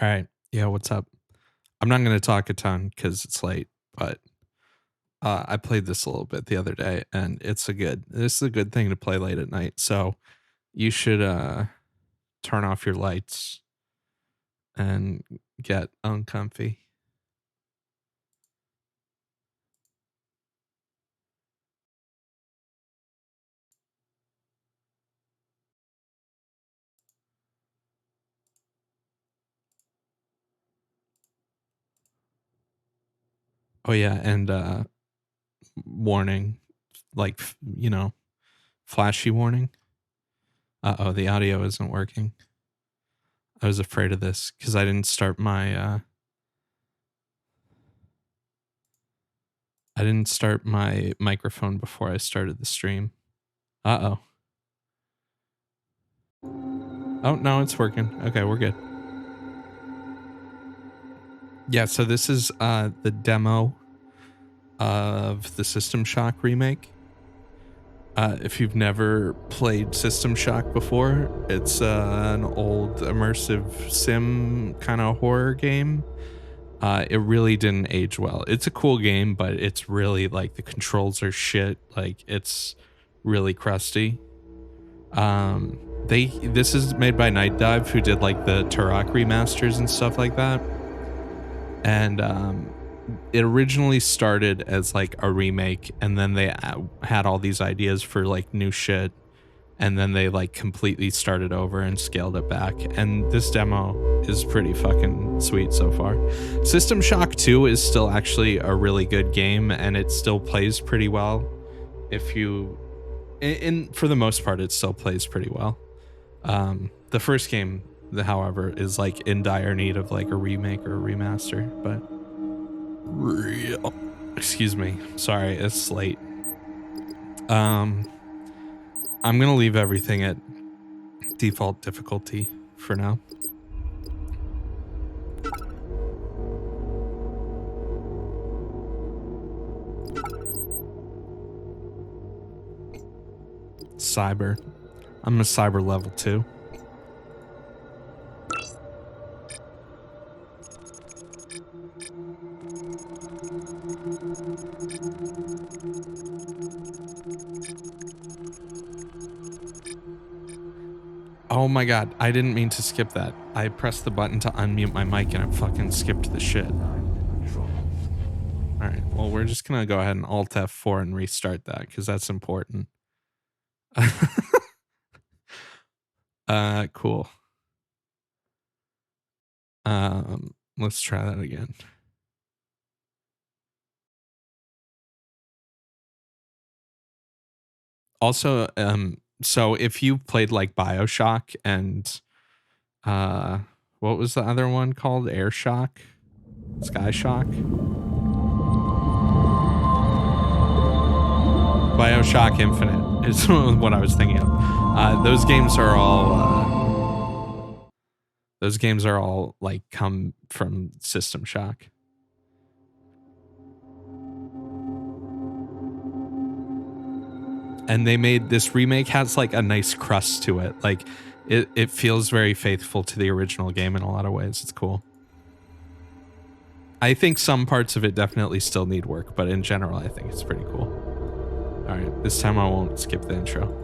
All right. Yeah, what's up? I'm not going to talk a ton because it's late, but I played this a little bit the other day, and this is a good thing to play late at night. So you should turn off your lights and get uncomfy. Oh yeah, and warning, like flashy warning. Uh oh, the audio isn't working. I was afraid of this because I didn't start my microphone before I started the stream. Uh oh. Oh no, it's working. Okay, we're good. Yeah, so this is the demo of the System Shock remake. If you've never played System Shock before, it's an old immersive sim kind of horror game. It really didn't age well. It's a cool game, but it's really like the controls are shit. Like it's really crusty. This is made by Night Dive, who did like the Turok remasters and stuff like that. And it originally started as like a remake, and then they had all these ideas for like new shit, and then they like completely started over and scaled it back. And this demo is pretty fucking sweet so far. System Shock 2 is still actually a really good game, and it still plays pretty well. If you in for the most part, it still plays pretty well. The first game, however, is like in dire need of like a remake or a remaster, but excuse me, sorry, it's late. I'm gonna leave everything at default difficulty for now. Cyber. I'm a cyber level 2. Oh my god, I didn't mean to skip that. I pressed the button to unmute my mic and it fucking skipped the shit. Alright, well, we're just gonna go ahead and Alt F4 and restart that because that's important. Cool. Let's try that again. Also, so if you played like BioShock and what was the other one called? Airshock? Skyshock? BioShock Infinite is what I was thinking of. Those games are all like come from System Shock. And they made this remake has like a nice crust to it. Like it feels very faithful to the original game in a lot of ways. It's cool. I think some parts of it definitely still need work, but in general, I think it's pretty cool. All right, this time I won't skip the intro.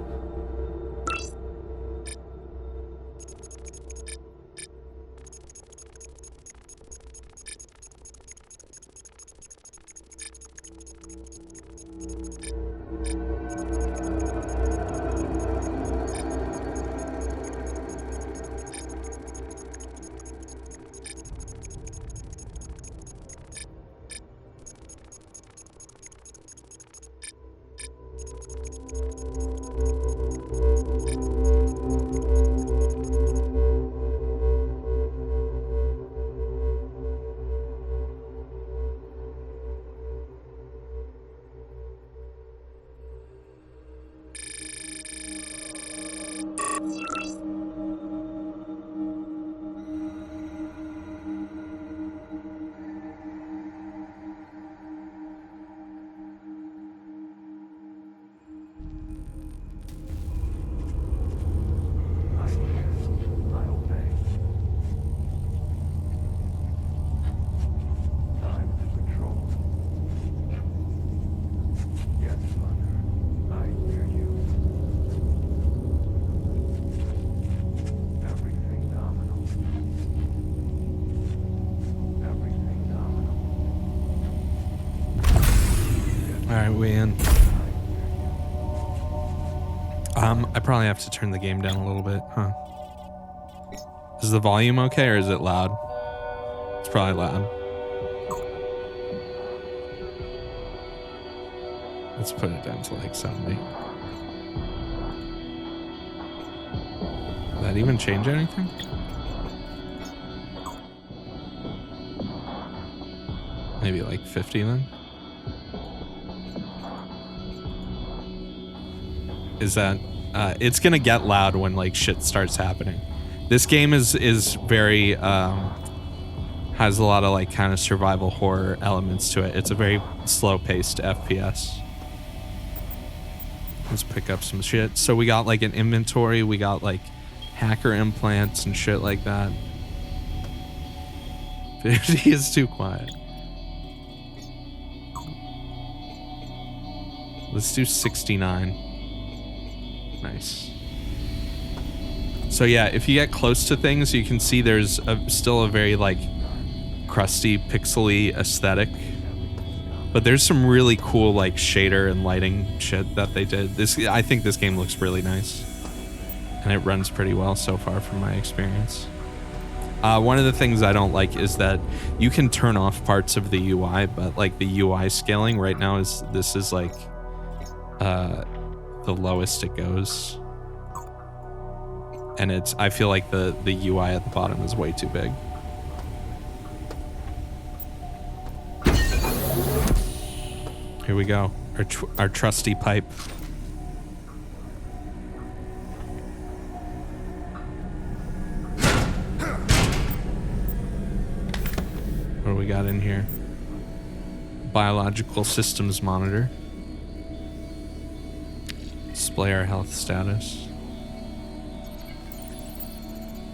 Alright, we in. I probably have to turn the game down a little bit, huh? Is the volume okay or is it loud? It's probably loud. Let's put it down to like 70. Did that even change anything? Maybe like 50 then? Is that it's gonna get loud when like shit starts happening. This game is very has a lot of like kind of survival horror elements to it. It's a very slow-paced FPS. Let's pick up some shit. So we got like an inventory, we got like hacker implants and shit like that. 50 is too quiet. Let's do 69. Nice. So yeah, if you get close to things, you can see there's still a very like crusty, pixely aesthetic. But there's some really cool like shader and lighting shit that they did. I think this game looks really nice. And it runs pretty well so far from my experience. One of the things I don't like is that you can turn off parts of the UI, but like the UI scaling right now is like the lowest it goes. And I feel like the UI at the bottom is way too big. Here we go, our trusty pipe. What do we got in here? Biological systems monitor. Display our health status.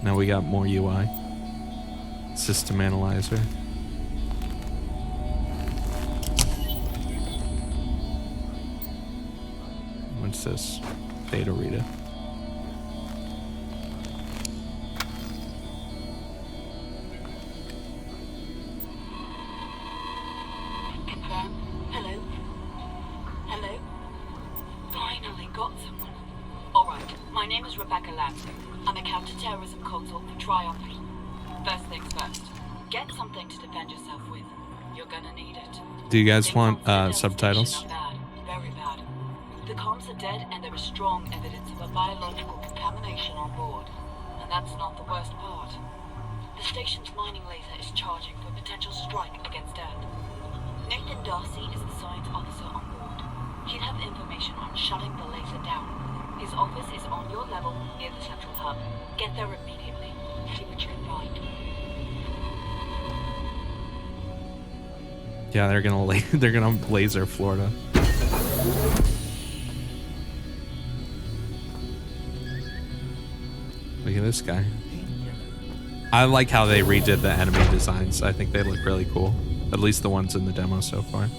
Now we got more UI. System analyzer. What's this? Data reader. Confirm. Hello? Hello? Finally got someone. Alright, my name is Rebecca Lansing. I'm a counter-terrorism consult for Triumph. First things first, get something to defend yourself with. You're gonna need it. Do you guys want subtitles? Bad, very bad. The comms are dead and there is strong evidence of a biological contamination on board. And that's not the worst part. The station's mining laser is charging for a potential strike against Earth. Nathan Darcy is the science officer on board. He'd have information on shutting the laser down. His office is on your level near the central hub. Get there immediately. See what you can find. Yeah, they're gonna laser Florida. Look at this guy. I like how they redid the enemy designs. I think they look really cool. At least the ones in the demo so far.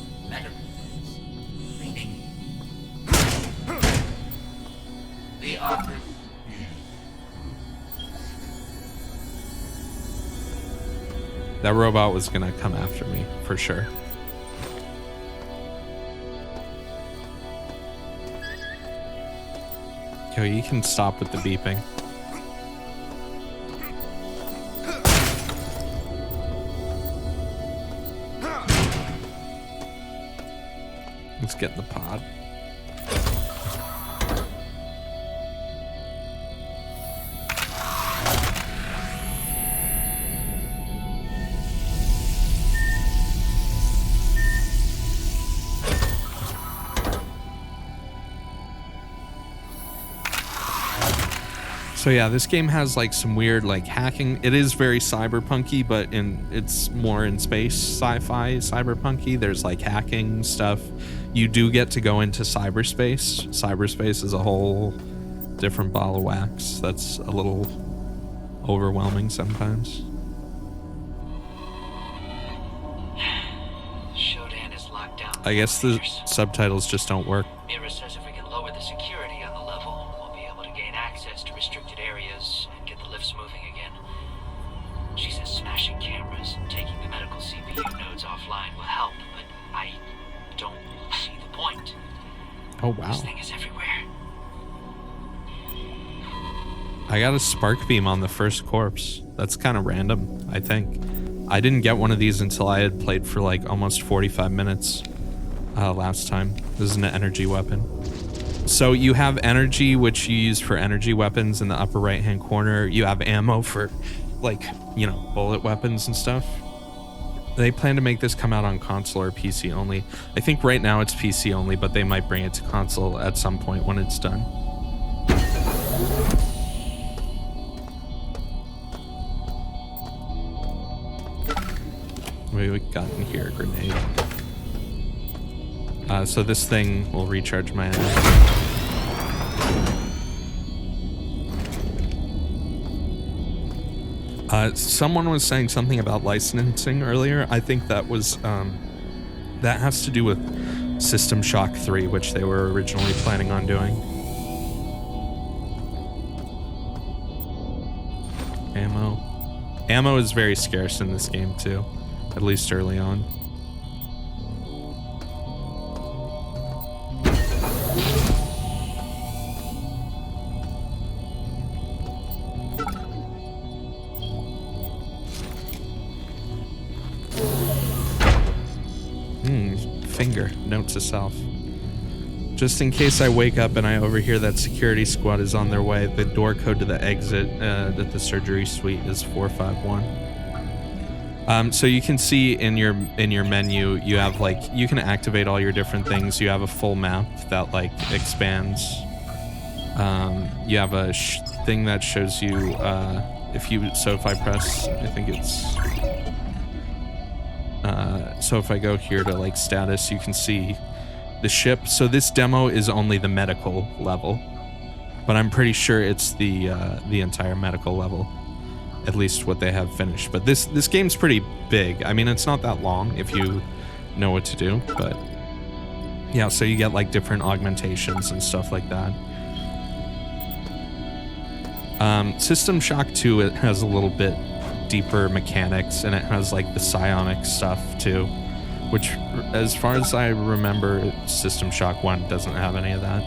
That robot was gonna come after me, for sure. Yo, you can stop with the beeping. Let's get in the pod. So yeah, this game has like some weird like hacking. It is very cyberpunky, but it's more in space, sci-fi, cyberpunky. There's like hacking stuff. You do get to go into cyberspace. Cyberspace is a whole different ball of wax. That's a little overwhelming sometimes. Shodan is locked down. I guess the subtitles just don't work. Mira says if we can lower the security on the level, we'll be able to gain access to restricted areas and get the lifts moving again. She says smashing cameras and taking the medical CPU nodes offline will help, but I don't see the point. Oh, This wow. thing is everywhere. I got a spark beam on the first corpse. That's kind of random, I think. I didn't get one of these until I had played for like almost 45 minutes last time. This is an energy weapon. So you have energy, which you use for energy weapons in the upper right-hand corner. You have ammo for, like, you know, bullet weapons and stuff. They plan to make this come out on console or PC only. I think right now it's PC only, but they might bring it to console at some point when it's done. We got in here a grenade. So this thing will recharge my energy. Someone was saying something about licensing earlier. I think that was that has to do with System Shock 3, which they were originally planning on doing. Ammo is very scarce in this game too, at least early on. Finger, note to self. Just in case I wake up and I overhear that security squad is on their way, the door code to the exit at the surgery suite is 451. So you can see in your menu, you have like, you can activate all your different things. You have a full map that like expands. You have a thing that shows you if I press, I think it's so if I go here to like status, you can see the ship. So this demo is only the medical level, but I'm pretty sure it's the entire medical level, at least what they have finished. But this game's pretty big. I mean, it's not that long if you know what to do, but yeah, so you get like different augmentations and stuff like that. System Shock 2, it has a little bit deeper mechanics, and it has like the psionic stuff too, which as far as I remember, System Shock 1 doesn't have any of that.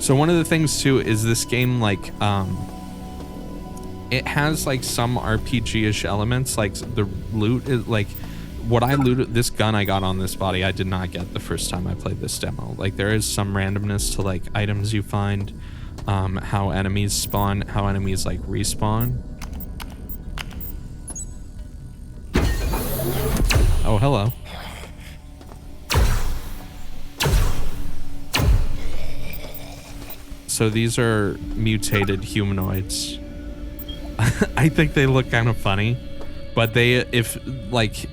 So one of the things too is this game, like, it has like some RPG-ish elements, like the loot is like, what I looted, this gun I got on this body, I did not get the first time I played this demo. Like there is some randomness to like items you find, how enemies spawn, how enemies like respawn. Oh, hello. So these are mutated humanoids. I think they look kind of funny, but they, if like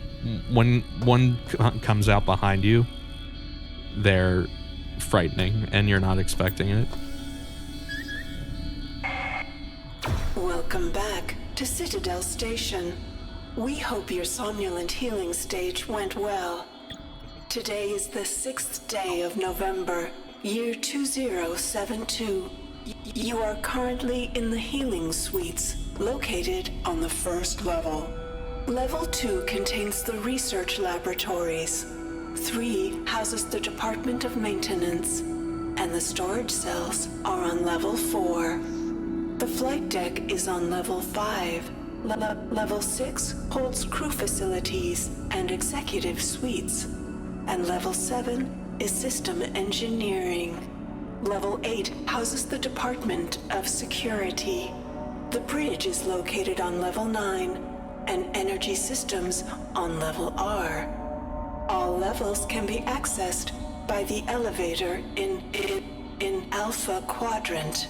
when one comes out behind you, they're frightening and you're not expecting it. Welcome back to Citadel Station. We hope your somnolent healing stage went well. Today is the 6th day of November, year 2072. You are currently in the healing suites, located on the first level. Level 2 contains the research laboratories. 3 houses the Department of Maintenance, and the storage cells are on level 4. The flight deck is on level 5. Level 6 holds crew facilities and executive suites, and level 7 is system engineering. Level 8 houses the Department of Security. The bridge is located on level 9, and energy systems on level R. All levels can be accessed by the elevator in Alpha Quadrant.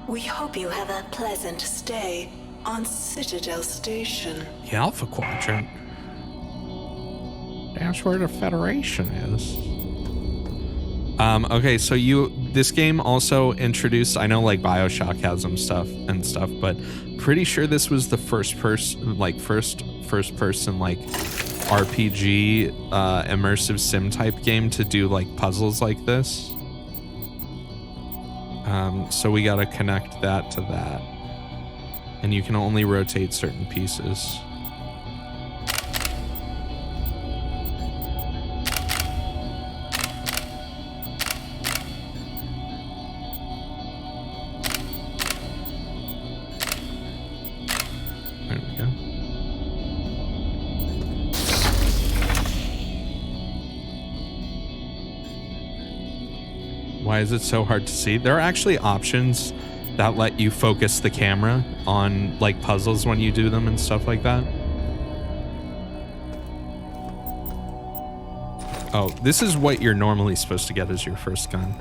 We hope you have a pleasant stay on Citadel Station. The Alpha Quadrant? That's where the Federation is. Okay, so this game also introduced, I know like BioShock has some stuff, but pretty sure this was the first person like RPG immersive sim type game to do like puzzles like this. So we gotta connect that to that. And you can only rotate certain pieces. There we go. Why is it so hard to see? There are actually options that let you focus the camera on like puzzles when you do them and stuff like that. Oh, this is what you're normally supposed to get as your first gun.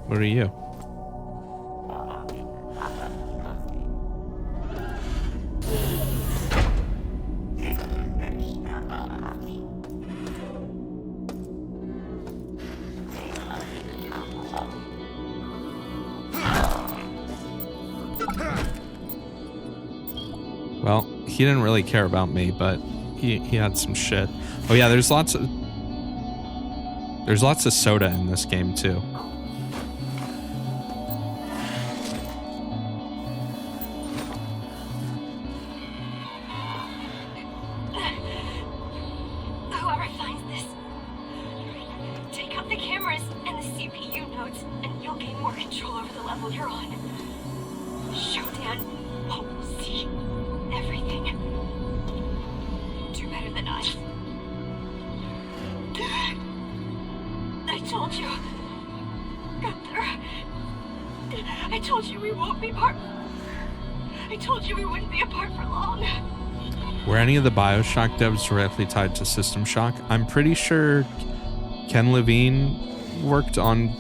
What are you? Well, he didn't really care about me, but he had some shit. Oh yeah, there's lots of soda in this game too. Whoever finds this, take out the cameras and the CPU nodes, and you'll gain more control over the level you're on. Shodan won't see everything. Do better than us. I told you, Gunther. I told you we won't be apart. I told you we wouldn't be apart for long. Were any of the BioShock devs directly tied to System Shock? I'm pretty sure Ken Levine worked on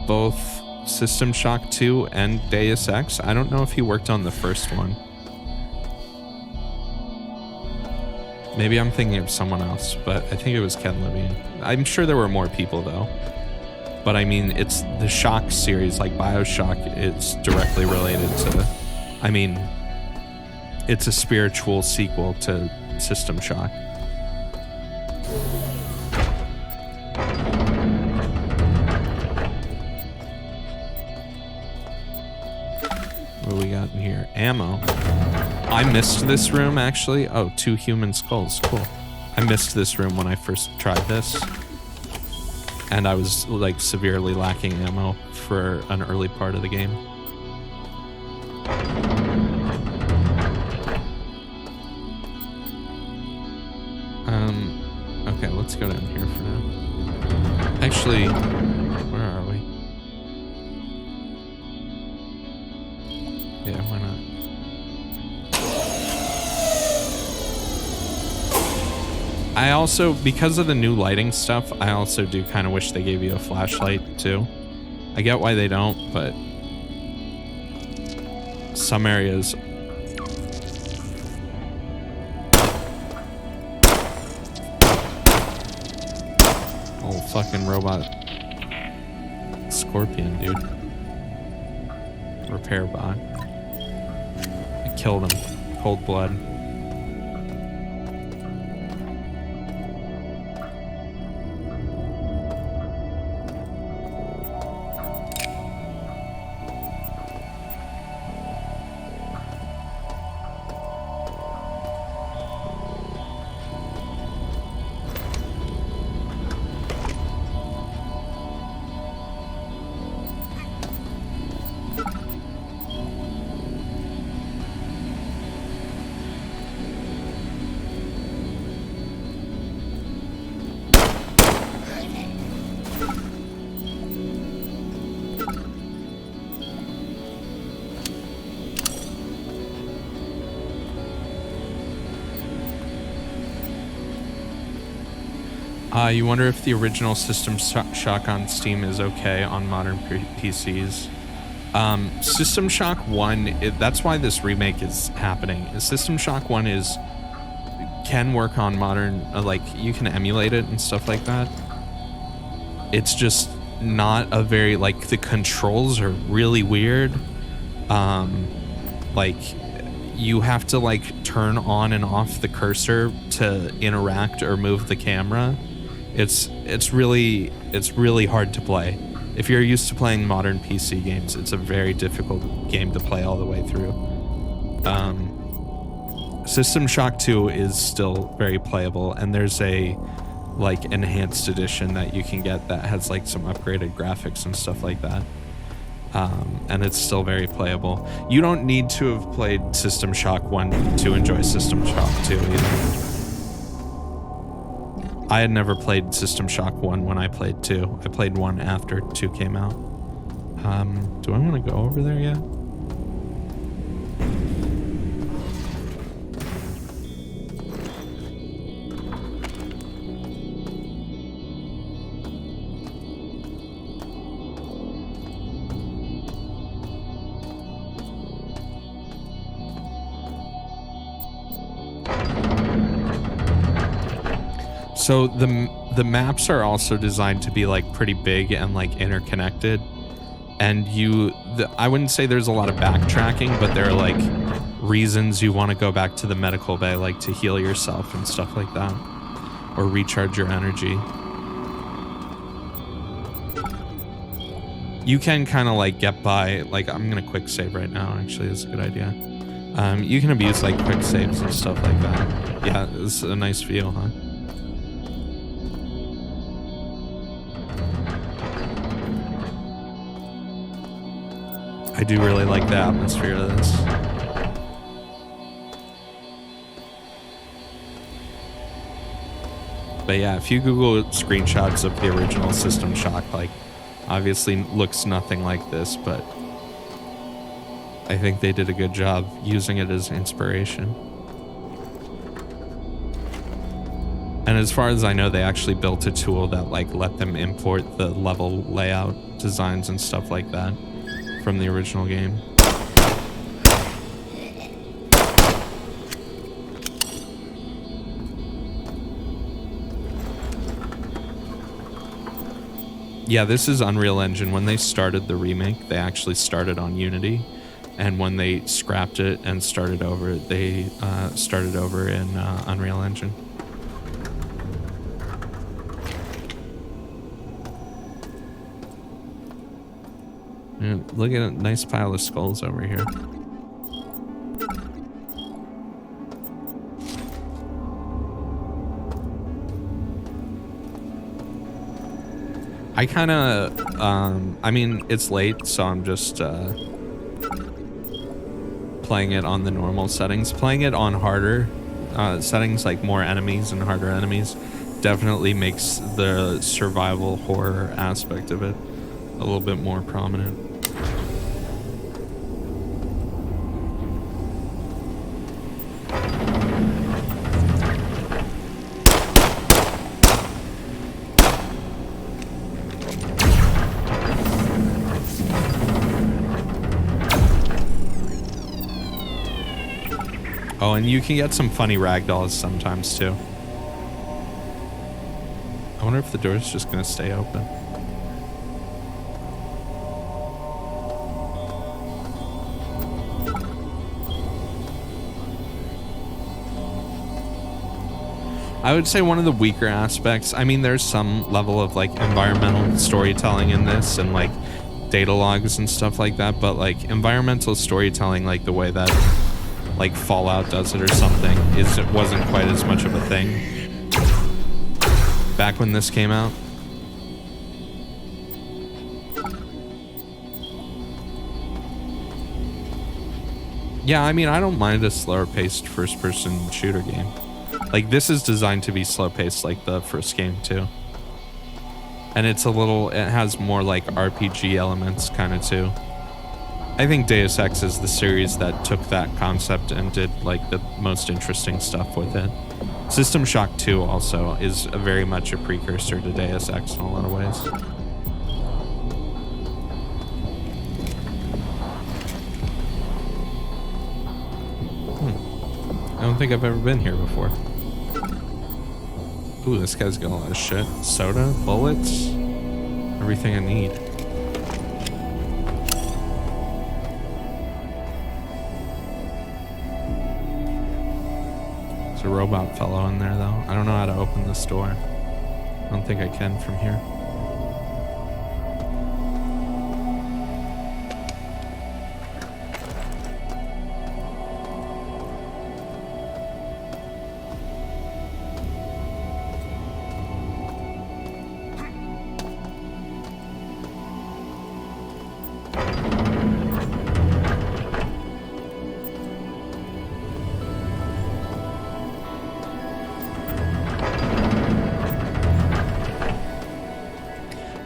both System Shock 2 and Deus Ex. I don't know if he worked on the first one. Maybe I'm thinking of someone else, but I think it was Ken Levine. I'm sure there were more people though. But I mean, it's the Shock series, like BioShock, it's directly related to, I mean, it's a spiritual sequel to System Shock. What do we got in here? Ammo. I missed this room, actually. Oh, 2 human skulls. Cool. I missed this room when I first tried this. And I was, like, severely lacking ammo for an early part of the game. Okay, let's go down here for now. Actually, where are we? Yeah, why not? I also, because of the new lighting stuff, I also do kind of wish they gave you a flashlight too. I get why they don't, but some areas. Oh, fucking robot scorpion, dude. Repair bot. I killed him. Cold blood. You wonder if the original System Shock on Steam is okay on modern PCs. System Shock 1, that's why this remake is happening. System Shock 1 can work on modern, like, you can emulate it and stuff like that. It's just not a very, like, the controls are really weird. like you have to like turn on and off the cursor to interact or move the camera. It's really hard to play. If you're used to playing modern PC games, it's a very difficult game to play all the way through. System Shock 2 is still very playable, and there's a like enhanced edition that you can get that has like some upgraded graphics and stuff like that. And it's still very playable. You don't need to have played System Shock 1 to enjoy System Shock 2 either. I had never played System Shock 1 when I played 2. I played 1 after 2 came out. Do I want to go over there yet? So the maps are also designed to be like pretty big and like interconnected, and I wouldn't say there's a lot of backtracking, but there are like reasons you want to go back to the medical bay, like to heal yourself and stuff like that, or recharge your energy. You can kind of like get by, like I'm gonna quick save right now, actually. It's a good idea. You can abuse like quick saves and stuff like that. Yeah, it's a nice view, huh? I do really like the atmosphere of this. But yeah, if you Google screenshots of the original System Shock, like, obviously looks nothing like this, but I think they did a good job using it as inspiration. And as far as I know, they actually built a tool that like let them import the level layout designs and stuff like that from the original game. Yeah, this is Unreal Engine. When they started the remake, they actually started on Unity, and when they scrapped it and started over, they started over in Unreal Engine. And look at a nice pile of skulls over here. I kind of, I mean, it's late, so I'm just playing it on the normal settings. Playing it on harder settings, like more enemies and harder enemies, definitely makes the survival horror aspect of it a little bit more prominent. Oh, and you can get some funny ragdolls sometimes too. I wonder if the door's just gonna stay open. I would say one of the weaker aspects, I mean, there's some level of like environmental storytelling in this and like data logs and stuff like that, but like environmental storytelling, like the way that like Fallout does it or something, it wasn't quite as much of a thing back when this came out. Yeah, I mean, I don't mind a slower paced first person shooter game. Like, this is designed to be slow paced like the first game too. And it has more like RPG elements kind of too. I think Deus Ex is the series that took that concept and did like the most interesting stuff with it. System Shock 2 also is very much a precursor to Deus Ex in a lot of ways. I don't think I've ever been here before. Ooh, this guy's got a lot of shit. Soda, bullets, everything I need. a robot fellow in there, though. I don't know how to open this door. I don't think I can from here.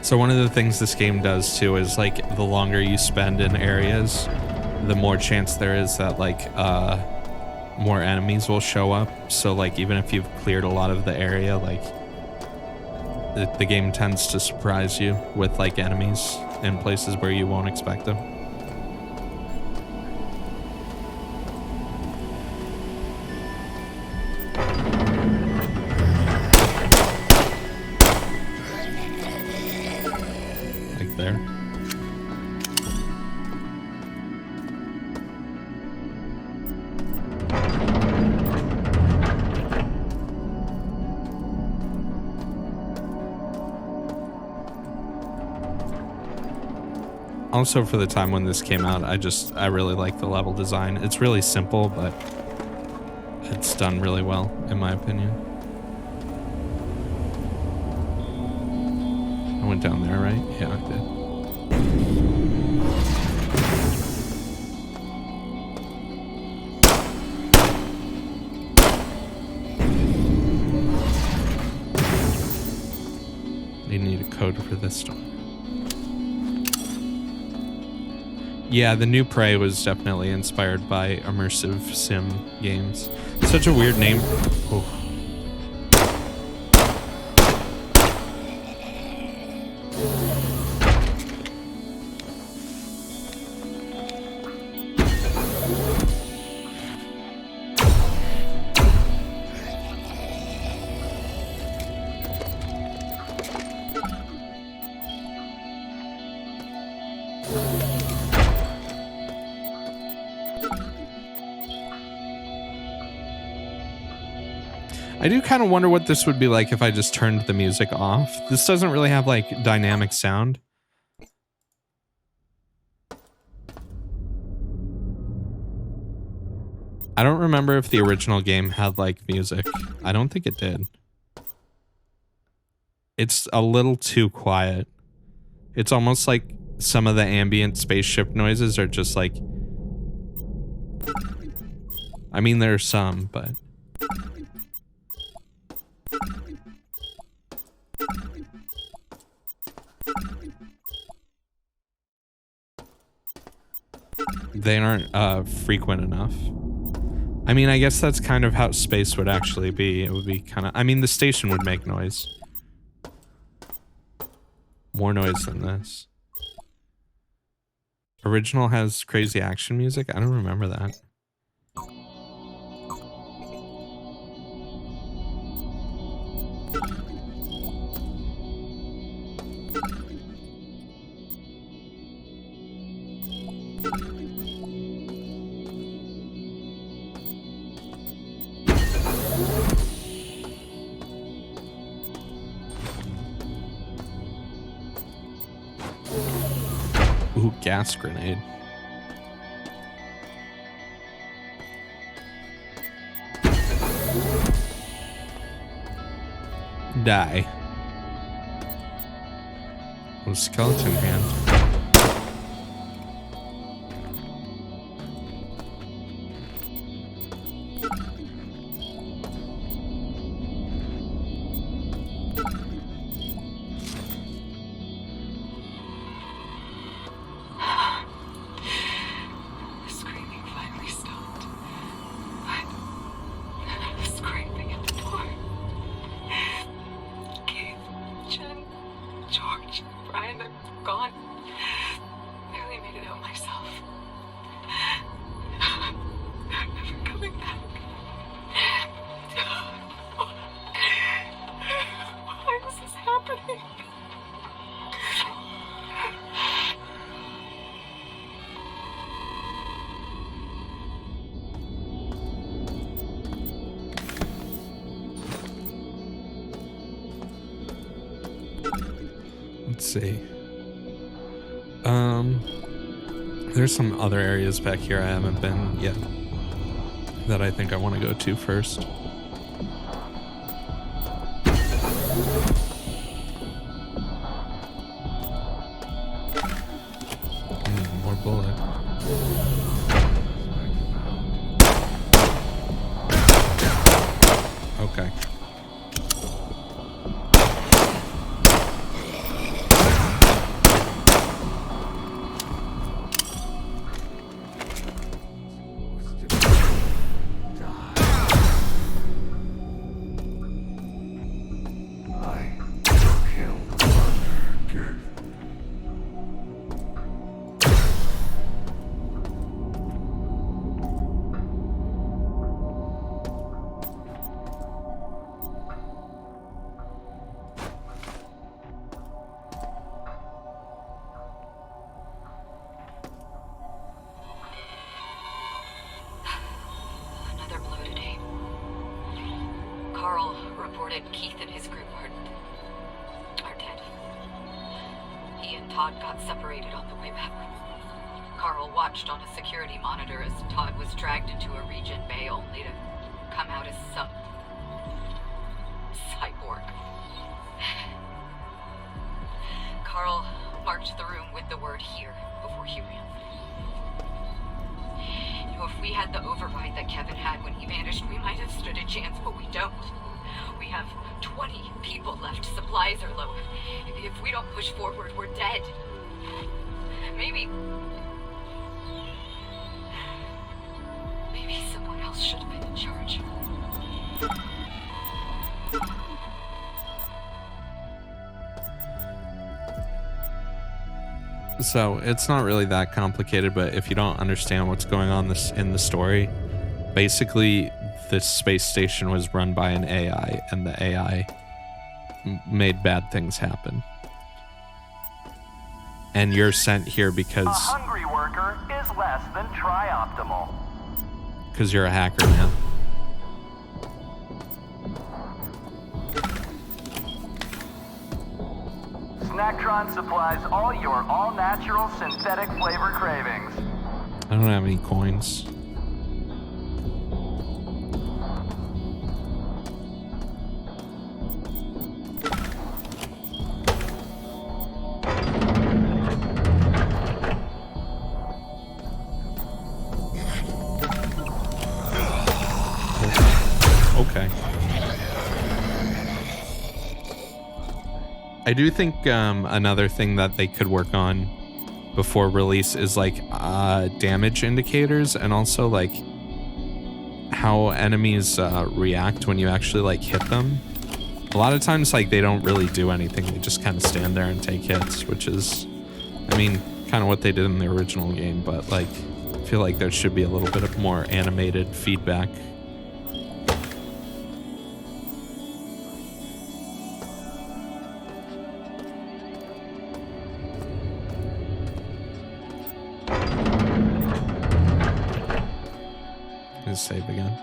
So one of the things this game does too is like the longer you spend in areas, the more chance there is that like more enemies will show up. So like even if you've cleared a lot of the area, like the game tends to surprise you with like enemies in places where you won't expect them. There. Also, for the time when this came out, I really like the level design. It's really simple, but it's done really well, in my opinion. I went down there, right? Yeah, I did. They need a code for this door. Yeah, the new Prey was definitely inspired by immersive sim games. Such a weird name. Oh. I do kind of wonder what this would be like if I just turned the music off. This doesn't really have like dynamic sound. I don't remember if the original game had like music. I don't think it did. It's a little too quiet. It's almost like some of the ambient spaceship noises are just like... I mean, there are some, but... they aren't frequent enough. I mean, I guess that's kind of how space would actually be. It would be kind of... I mean, the station would make noise. More noise than this. Original has crazy action music? I don't remember that. Ooh, gas grenade. Die. Oh, skeleton hand. see. There's some other areas back here I haven't been yet that I think I want to go to first. More bullet. Okay. Another blow today. Carl reported Keith and his group are dead. He and Todd got separated on the way back. Carl watched on a security monitor as Todd was dragged into a region bay only to come out as some cyborg. Carl marked the room with the word "here" before he ran. You know, if we had the override that Kevin had when he vanished, we might have stood a chance, but we don't. We have 20 people left. Supplies are low. If we don't push forward, we're dead. Maybe someone else should have been in charge. So it's not really that complicated, but if you don't understand what's going on in the story, basically this space station was run by an AI, and the AI made bad things happen. And you're sent here because a hungry worker is less than tri-optimal. Because you're a hacker, man. Snacktron supplies all your all-natural synthetic flavor cravings. I don't have any coins. Okay. I do think another thing that they could work on before release is like damage indicators, and also like how enemies react when you actually like hit them. A lot of times like they don't really do anything, they just kind of stand there and take hits, which is, I mean, kind of what they did in the original game, but like I feel like there should be a little bit of more animated feedback. Save again.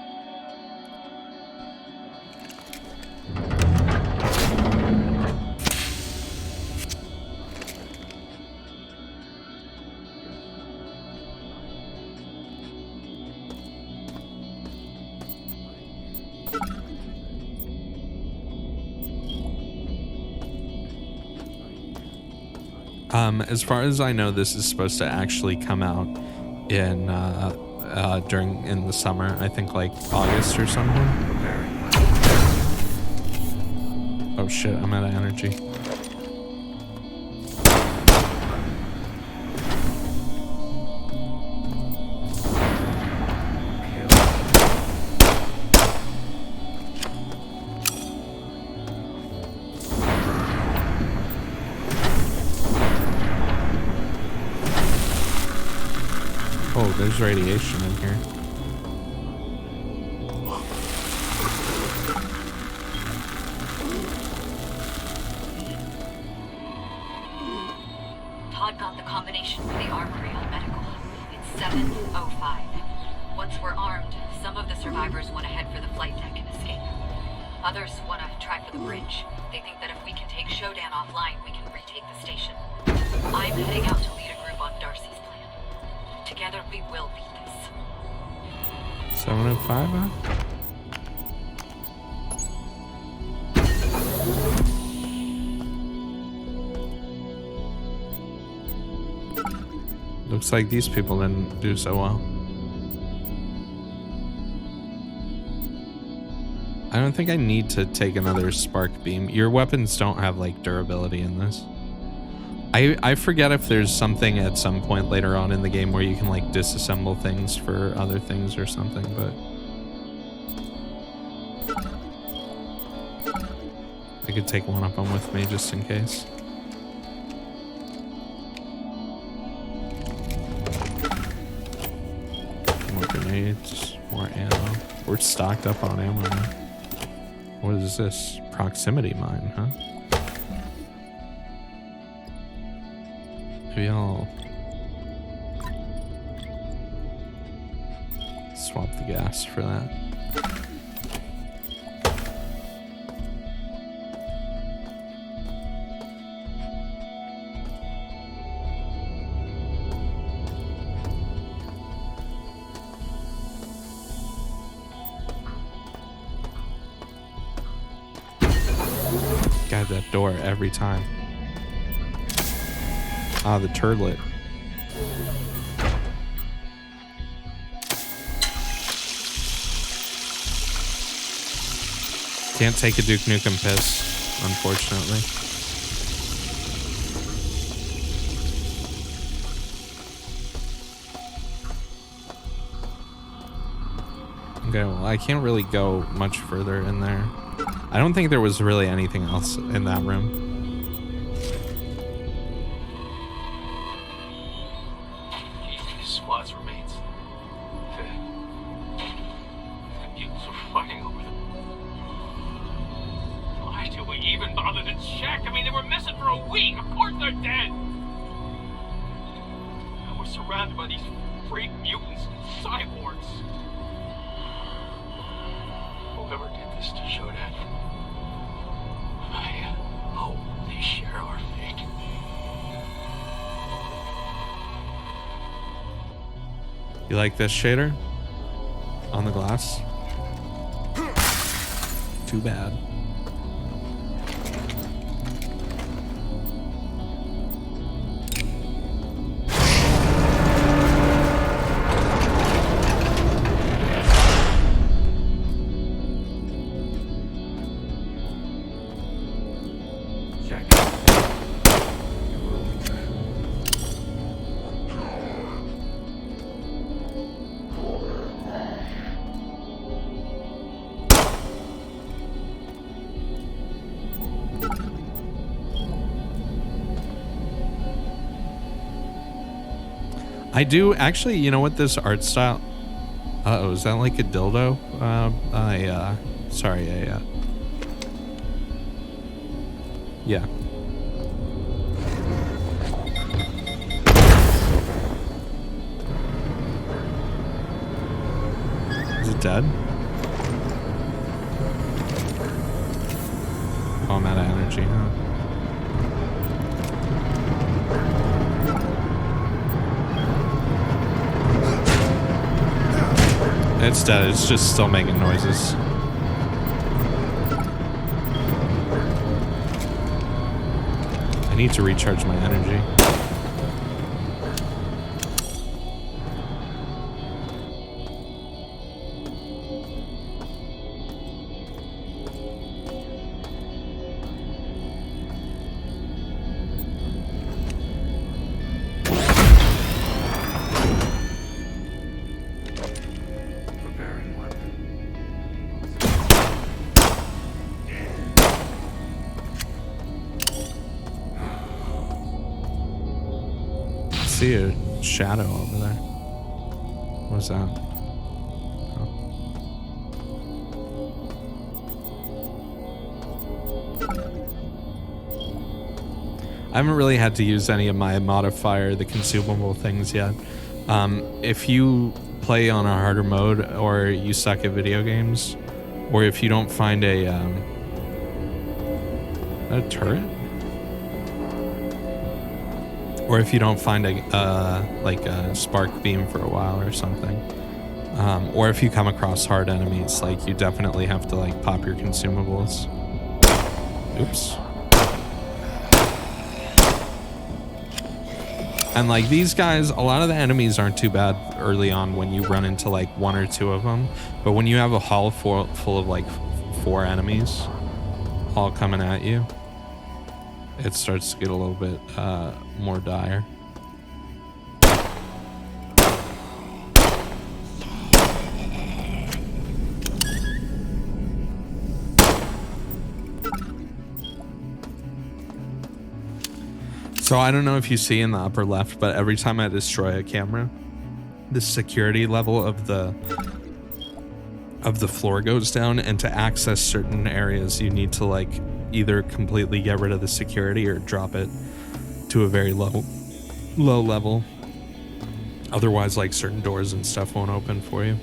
As far as I know, this is supposed to actually come out in in the summer. I think like August or something. Oh shit, I'm out of energy. Oh, there's radiation in here. Todd got the combination for the armory on medical. It's 705. Once we're armed, some of the survivors went ahead for the flight deck and escape. Others want to try for the bridge. They think that if we can take Shodan offline, we can retake the station. I'm heading out to lead a group on Darcy's plan. Together we will beat this. 705, huh? Looks like these people didn't do so well. I don't think I need to take another spark beam. Your weapons don't have like durability in this. I forget if there's something at some point later on in the game where you can like disassemble things for other things or something, but I could take one of them with me just in case. More grenades, more ammo. We're stocked up on ammo now. What is this? Proximity mine, huh? Maybe I'll swap the gas for that. God, that door every time. Ah, the turlet. Can't take a Duke Nukem piss, unfortunately. Okay, well, I can't really go much further in there. I don't think there was really anything else in that room. Squad's remains. The mutants were fighting over them. Why do we even bother to check? I mean, they were missing for a week. Of course they're dead. And we're surrounded by these freak mutants and cyborgs. Whoever did this to Shodan, I hope they share our fate. You like this shader? On the glass? Too bad. I do actually, you know what, this art style. Uh-oh, is that like a dildo? Sorry, yeah. Is it dead? Oh, I'm out of energy, huh? It's dead. It's just still making noises. I need to recharge my energy. See a shadow over there. What was that? Oh. I haven't really had to use any of my modifier, the consumable things yet. If you play on a harder mode or you suck at video games, Or if you don't find a turret? Or if you don't find a spark beam for a while or something. Or if you come across hard enemies, like you definitely have to like pop your consumables. Oops. And like these guys, a lot of the enemies aren't too bad early on when you run into like one or two of them. But when you have a hall full of like 4 enemies all coming at you, it starts to get a little bit more dire. So I don't know if you see in the upper left, but every time I destroy a camera, the security level of the floor goes down, and to access certain areas you need to like either completely get rid of the security or drop it to a very low level. Otherwise, like certain doors and stuff won't open for you.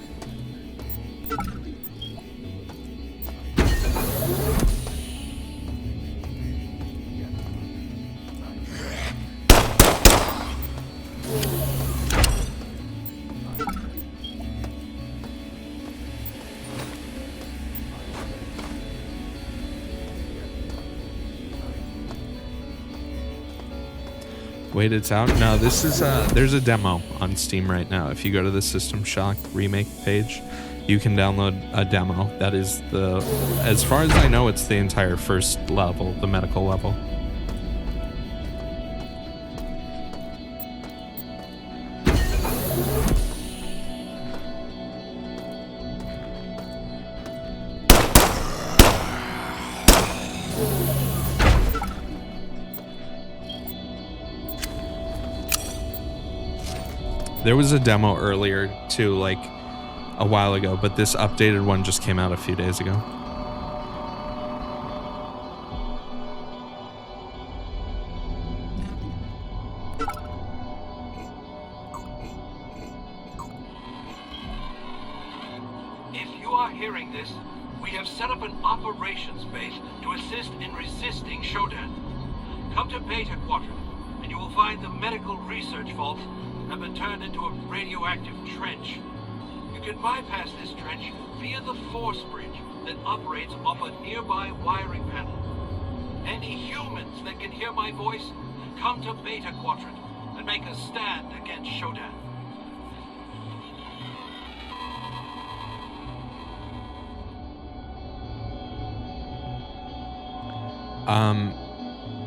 Wait, it's out? No, this is there's a demo on Steam right now. If you go to the System Shock remake page, you can download a demo. That is as far as I know, it's the entire first level, the medical level. There was a demo earlier too, like a while ago, but this updated one just came out a few days ago. If you are hearing this, we have set up an operations base to assist in resisting Shodan. Come to Beta Quadrant, and you will find the medical research vaults have been turned into a radioactive trench. You can bypass this trench via the force bridge that operates off a nearby wiring panel. Any humans that can hear my voice, come to Beta Quadrant and make a stand against Shodan.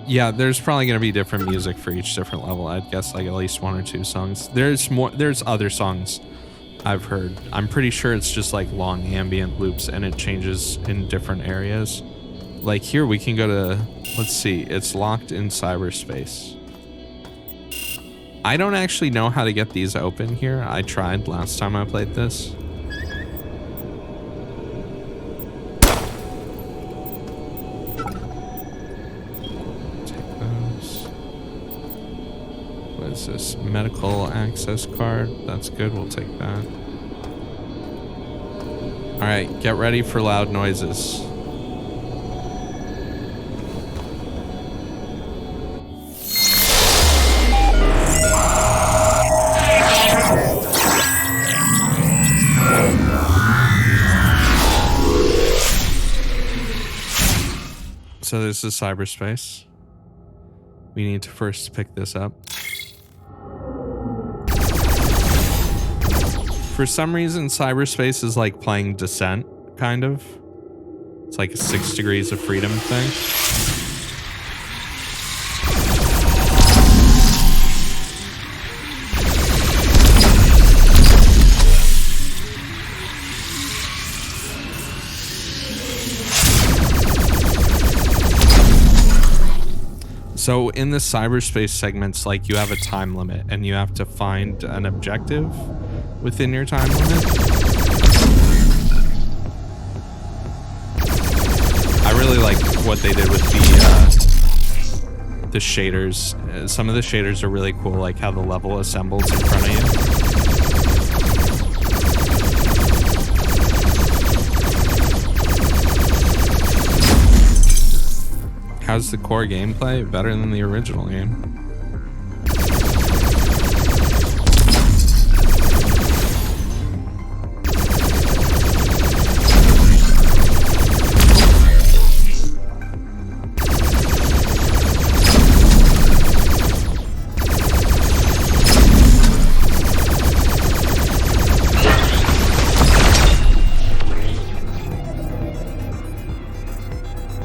Yeah, there's probably going to be different music for each different level. I'd guess like at least 1 or 2 songs. There's other songs I've heard. I'm pretty sure it's just like long ambient loops and it changes in different areas. Like here we can go to, let's see, it's locked in cyberspace. I don't actually know how to get these open here. I tried last time I played this. This medical access card, that's good, we'll take that. All right, get ready for loud noises. So this is cyberspace. We need to first pick this up. For some reason, cyberspace is like playing Descent, kind of. It's like a 6 degrees of freedom thing. So in the cyberspace segments, like you have a time limit and you have to find an objective within your time limit. I really like what they did with the shaders. Some of the shaders are really cool, like how the level assembles in front of you. How's the core gameplay? Better than the original game.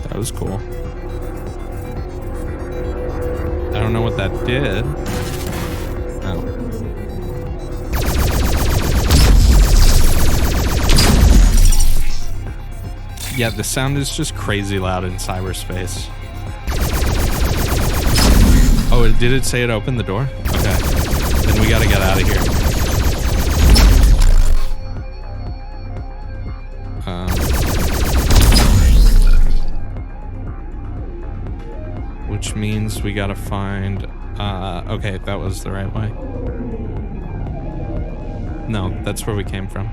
That was cool. I don't know what that did. Oh. Yeah, the sound is just crazy loud in cyberspace. Oh, did it say it opened the door? Okay. Then we gotta get out of here. Which means we gotta find... okay, that was the right way. No, that's where we came from.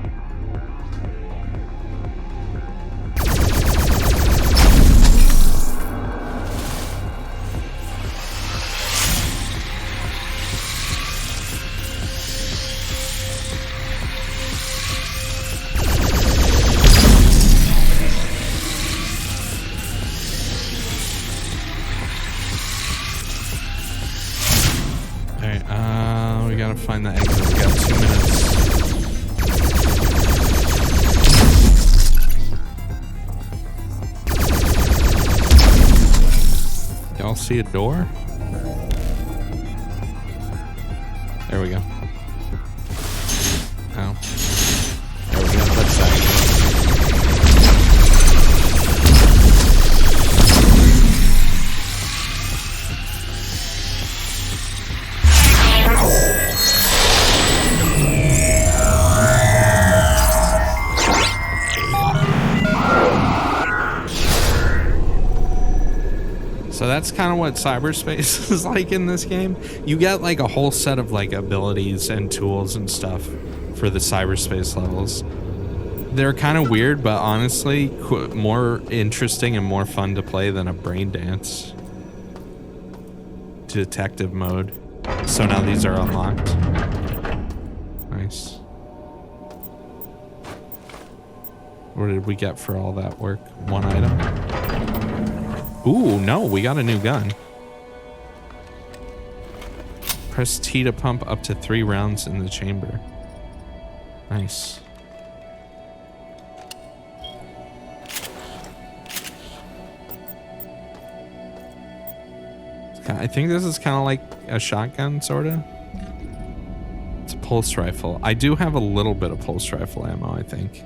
Alright, we gotta find the exit. We got 2 minutes. Y'all see a door? There we go. Oh. There we go. That's that. So that's kind of what cyberspace is like in this game. You get like a whole set of like abilities and tools and stuff for the cyberspace levels. They're kind of weird, but honestly, more interesting and more fun to play than a brain dance. Detective mode. So now these are unlocked. Nice. What did we get for all that work? 1 item? Ooh, no, we got a new gun. Press T to pump up to 3 rounds in the chamber. Nice. I think this is kind of like a shotgun, sort of. It's a pulse rifle. I do have a little bit of pulse rifle ammo, I think.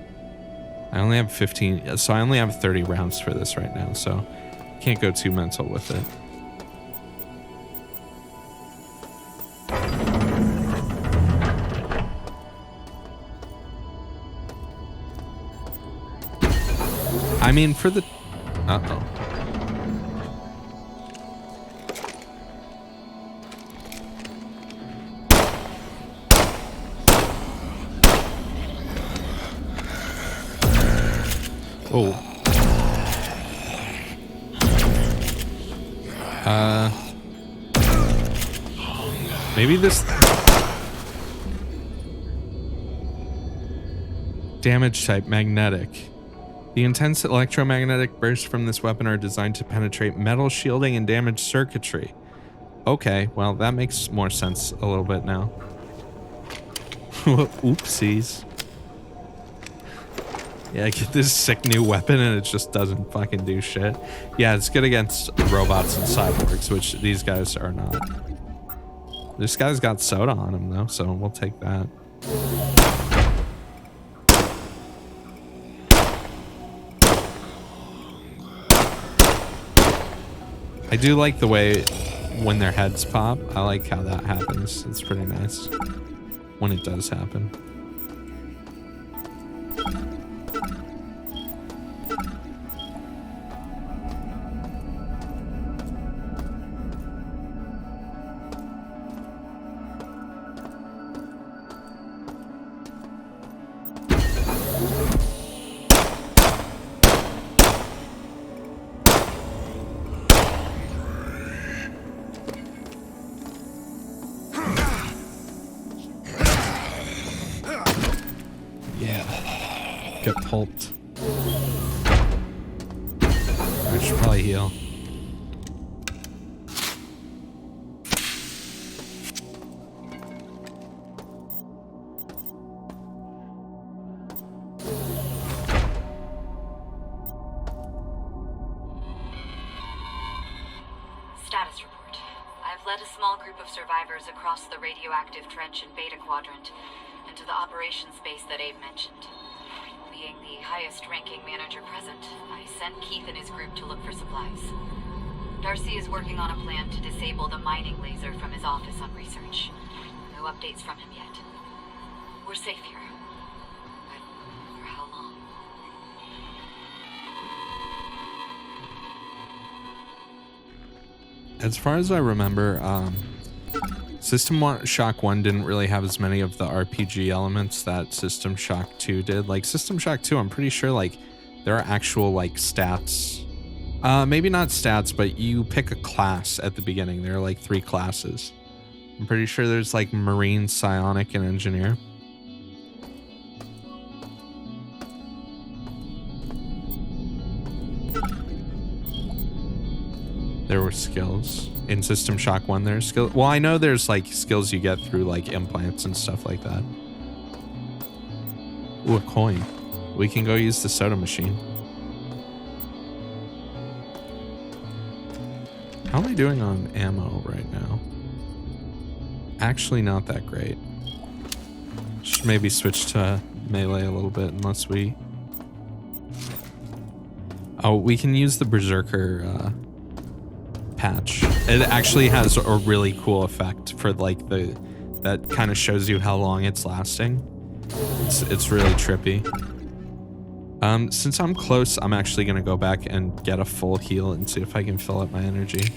I only have 15, so I only have 30 rounds for this right now, so can't go too mental with it. I mean, for the... Uh-oh. Oh. Maybe this... Damage type, magnetic. The intense electromagnetic bursts from this weapon are designed to penetrate metal shielding and damage circuitry. Okay, well, that makes more sense a little bit now. Oopsies. Yeah, I get this sick new weapon and it just doesn't fucking do shit. Yeah, it's good against robots and cyborgs, which these guys are not. This guy's got soda on him though, so we'll take that. I do like the way when their heads pop. I like how that happens. It's pretty nice when it does happen. get pulped. I should probably heal. Status report. I've led a small group of survivors across the radioactive trench in Beta Quadrant and to the operations base that Abe mentioned. Being the highest-ranking manager present, I sent Keith and his group to look for supplies. Darcy is working on a plan to disable the mining laser from his office on research. No updates from him yet. We're safe here. But for how long? As far as I remember, System Shock 1 didn't really have as many of the RPG elements that System Shock 2 did. Like, System Shock 2, I'm pretty sure, like, there are actual, like, stats. Maybe not stats, but you pick a class at the beginning. There are, like, 3 classes. I'm pretty sure there's, like, Marine, Psionic, and Engineer. There were skills. In System Shock 1, there's skills. Well, I know there's, like, skills you get through, like, implants and stuff like that. Ooh, a coin. We can go use the soda machine. How am I doing on ammo right now? Actually, not that great. Should maybe switch to melee a little bit, unless we... Oh, we can use the Berserker, patch. It actually has a really cool effect for like that kind of shows you how long it's lasting. It's really trippy. Since I'm close, I'm actually gonna go back and get a full heal and see if I can fill up my energy.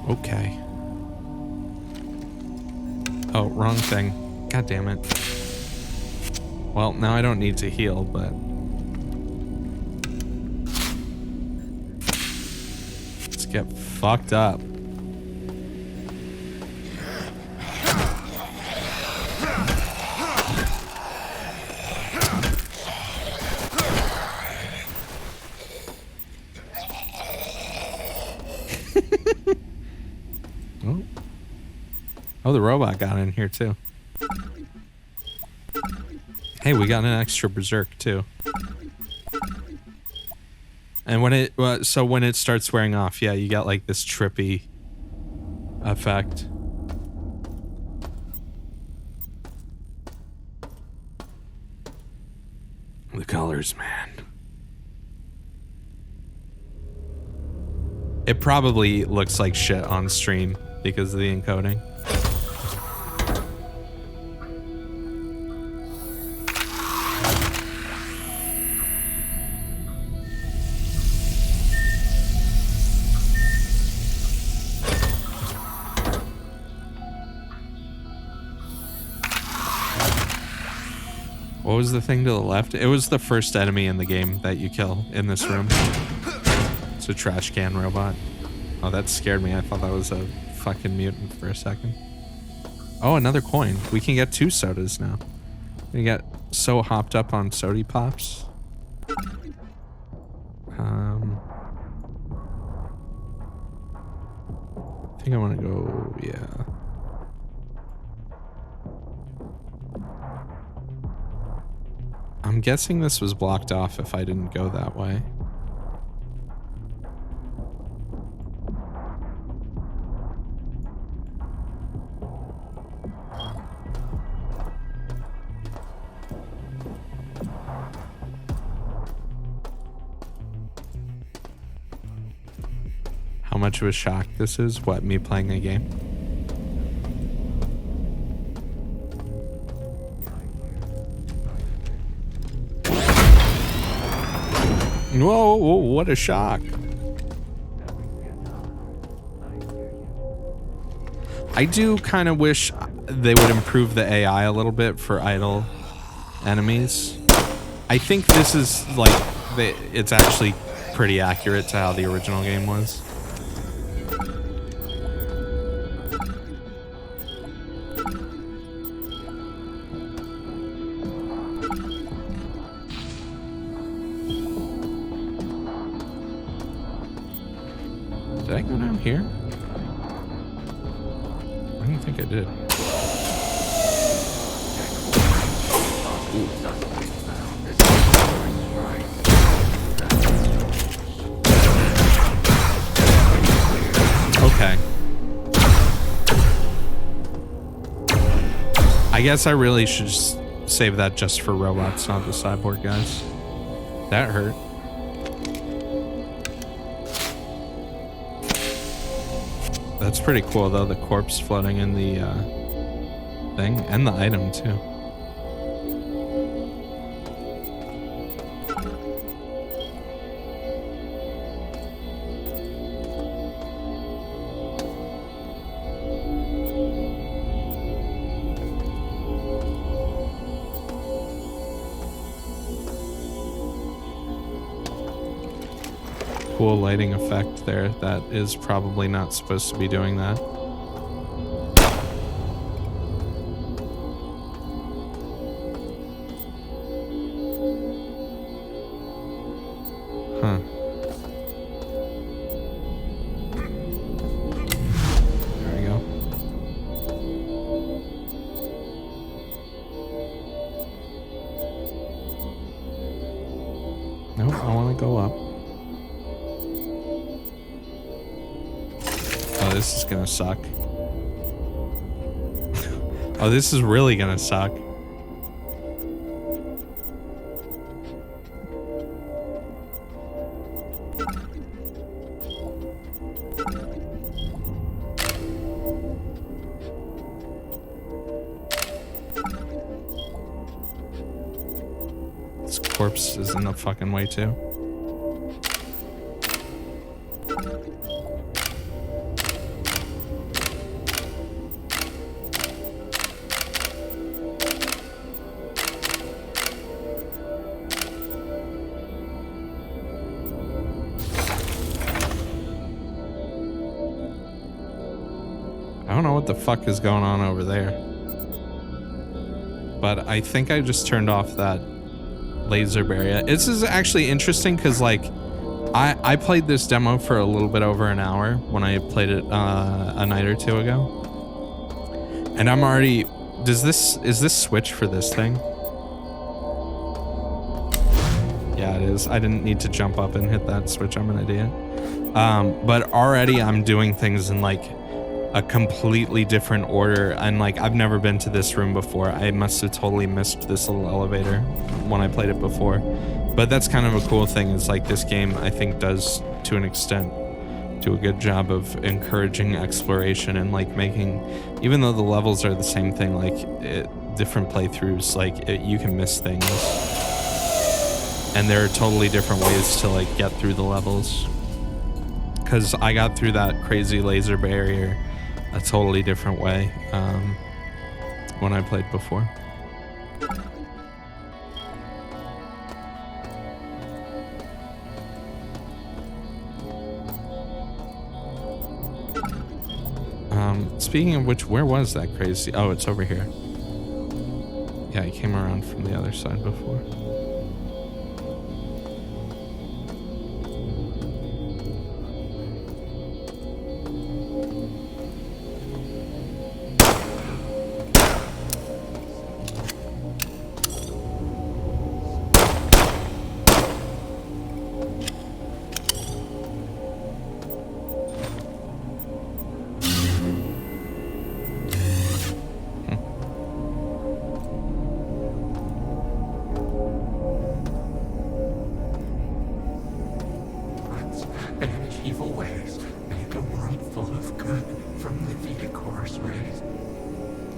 Okay. Oh, wrong thing. God damn it. Well, now I don't need to heal, but... Let's get fucked up. Oh, the robot got in here too. Hey, we got an extra berserk too. And when it so when it starts wearing off, yeah, you get like this trippy effect. The colors, man. It probably looks like shit on stream because of the encoding. What was the thing to the left? It was the first enemy in the game that you kill in this room. It's a trash can robot. Oh, that scared me. I thought that was a fucking mutant for a second. Oh, another coin. We can get 2 sodas now. We got so hopped up on sody pops. I think I want to go, yeah. I'm guessing this was blocked off if I didn't go that way. How much of a shock this is? What, me playing a game? Whoa, whoa, what a shock. I do kind of wish they would improve the AI a little bit for idle enemies. I think this is like it's actually pretty accurate to how the original game was. Did I go down here? I don't think I did. Okay. I guess I really should just save that just for robots, not the cyborg guys. That hurt. That's pretty cool though, the corpse floating in the thing, and the item too. Cool lighting effect there. That is probably not supposed to be doing that. Huh. There we go. Nope, I want to go up. Oh, this is gonna suck. Oh, this is really gonna suck. This corpse is in the fucking way too. I don't know what the fuck is going on over there. But I think I just turned off that laser barrier. This is actually interesting because like I played this demo for a little bit over an hour when I played it a night or two ago. And I'm already is this switch for this thing? Yeah, it is. I didn't need to jump up and hit that switch. I'm an idiot. But already I'm doing things in like a completely different order, and like I've never been to this room before. I must have totally missed this little elevator when I played it before. But that's kind of a cool thing, is like this game I think does to an extent do a good job of encouraging exploration and like making, even though the levels are the same thing, like different playthroughs, like you can miss things, and there are totally different ways to like get through the levels. Because I got through that crazy laser barrier a totally different way when I played before. Speaking of which, where was that crazy? Oh, it's over here. Yeah, he came around from the other side before.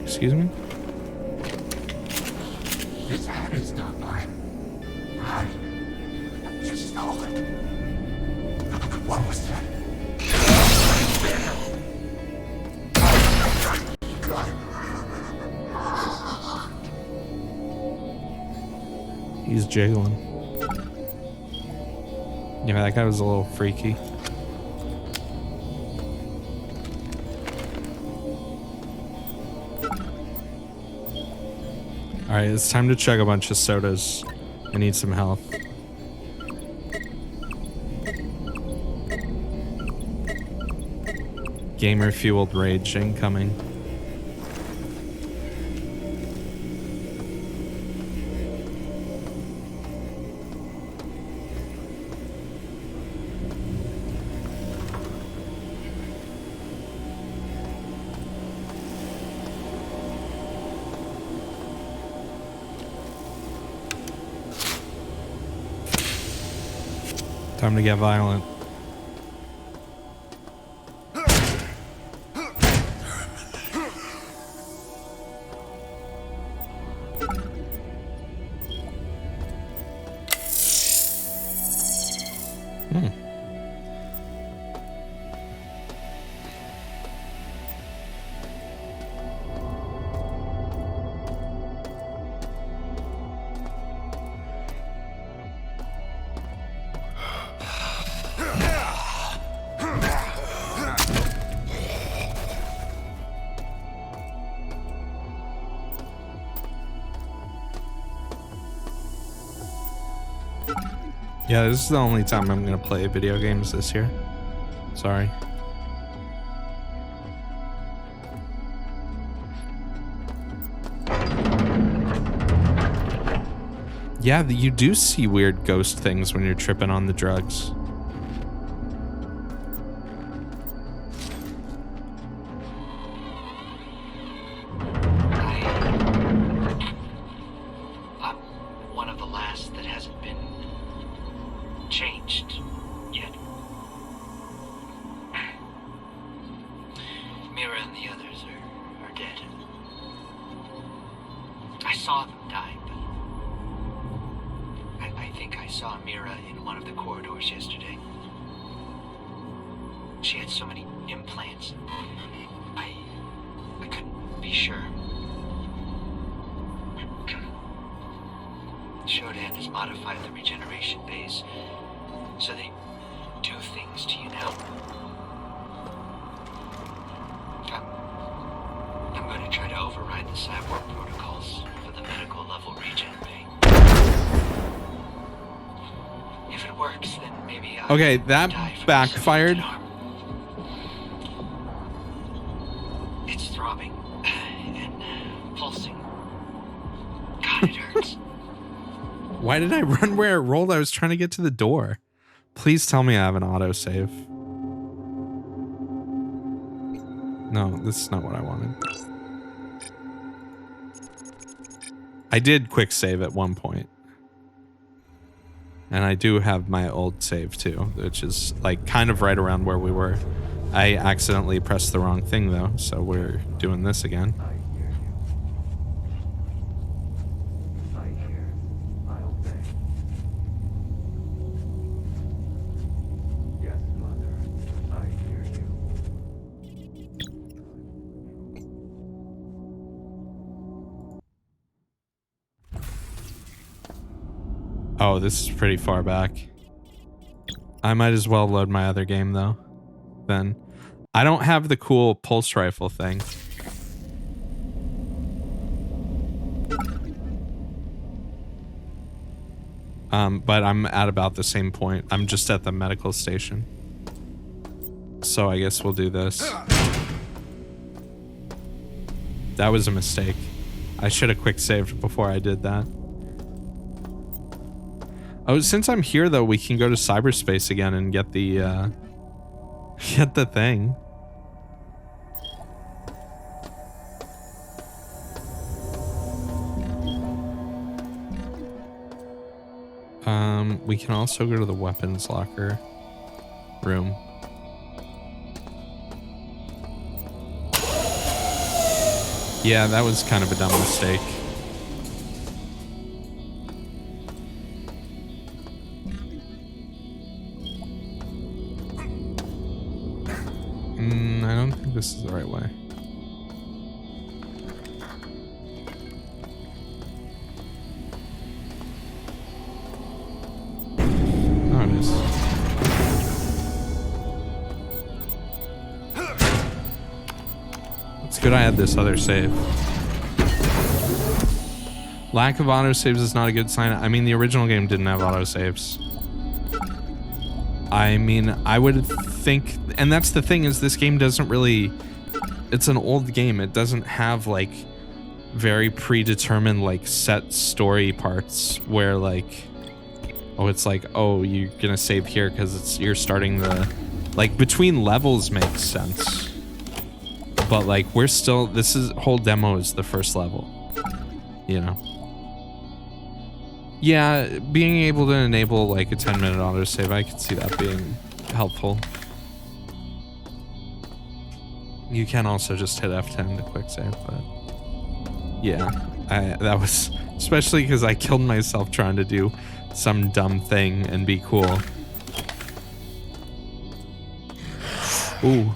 Excuse me? This hat is not mine. I just stole it. What was that? He's he's jiggling. Yeah, that guy was a little freaky. Alright, it's time to chug a bunch of sodas. I need some health. Gamer-fueled rage incoming. Time to get violent. Yeah, this is the only time I'm gonna play video games this year. Sorry. Yeah, you do see weird ghost things when you're tripping on the drugs. I'm one of the last that hasn't been changed yet. Mira and the others are dead. I saw them die, but I think I saw Mira in one of the corridors yesterday. She had so many implants. I couldn't be sure. Shodan has modified the regeneration base so they do things to you now. I'm going to try to override the cyborg protocols for the medical level regen bay. If it works, then maybe I'll Okay, that die from backfired. this arm. It's throbbing and pulsing. God, it hurts. Why did I run where it rolled? I was trying to get to the door. Please tell me I have an autosave. No, this is not what I wanted. I did quick save at one point. And I do have my old save too, which is like kind of right around where we were. I accidentally pressed the wrong thing though, so we're doing this again. Oh, this is pretty far back. I might as well load my other game though. Then I don't have the cool pulse rifle thing. But I'm at about the same point. I'm just at the medical station. So I guess we'll do this. That was a mistake. I should have quick saved before I did that. Oh, since I'm here though, we can go to cyberspace again and get the thing. We can also go to the weapons locker room. Yeah, that was kind of a dumb mistake. I don't think this is the right way. good I had this other save. Lack of autosaves is not a good sign. I mean, the original game didn't have autosaves. I mean, I would think, and that's the thing, is this game doesn't really, it's an old game. It doesn't have like very predetermined like set story parts where like, oh, it's like, oh, you're gonna save here because you're starting the, like, between levels makes sense. But like, we're still, this is, whole demo is the first level, you know? Yeah, being able to enable like a 10-minute autosave, I could see that being helpful. You can also just hit F10 to quick save, but yeah, that was, especially because I killed myself trying to do some dumb thing and be cool. Ooh.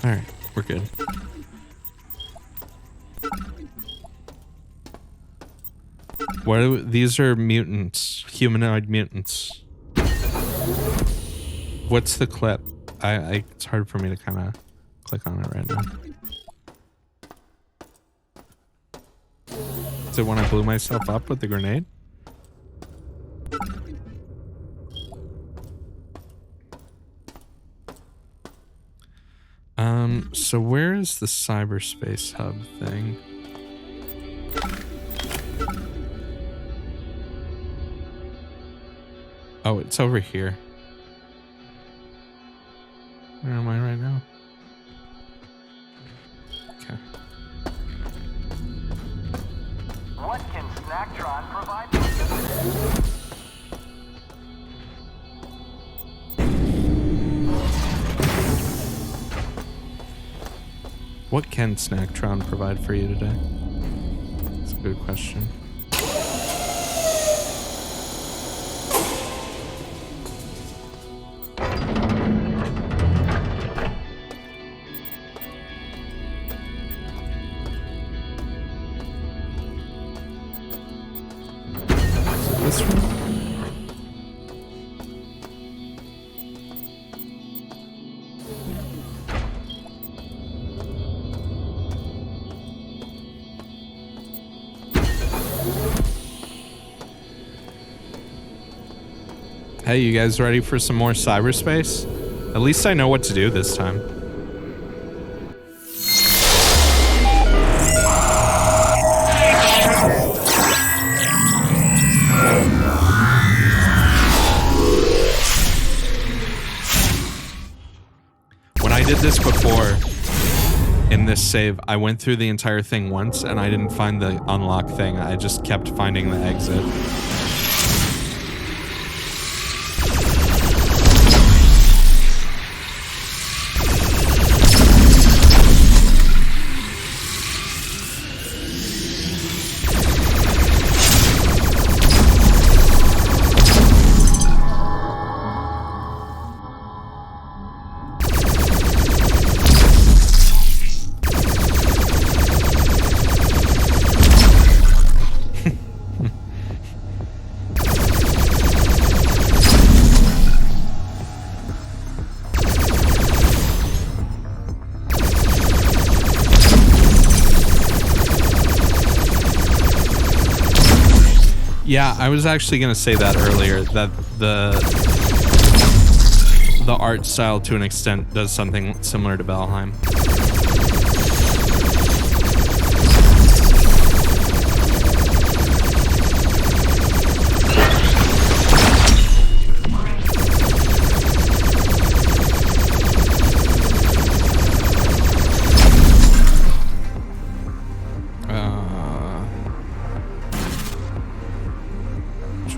Alright, we're good. What are, these are mutants, humanoid mutants. What's the clip? It's hard for me to kind of click on it right now. Is it when I blew myself up with the grenade? So where is the cyberspace hub thing? Oh, it's over here. Where am I right now? Okay. What can Snacktron provide for you? What can Snacktron provide for you today? That's a good question. Is it this one? Hey, you guys ready for some more cyberspace? At least I know what to do this time. When I did this before, in this save, I went through the entire thing once and I didn't find the unlock thing. I just kept finding the exit. Yeah, I was actually going to say that earlier, that the art style to an extent does something similar to Valheim.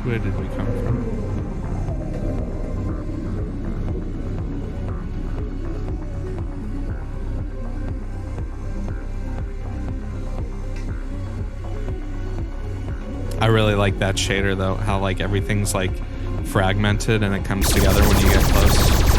Where did we come from? I really like that shader though, how like everything's like fragmented and it comes together when you get close.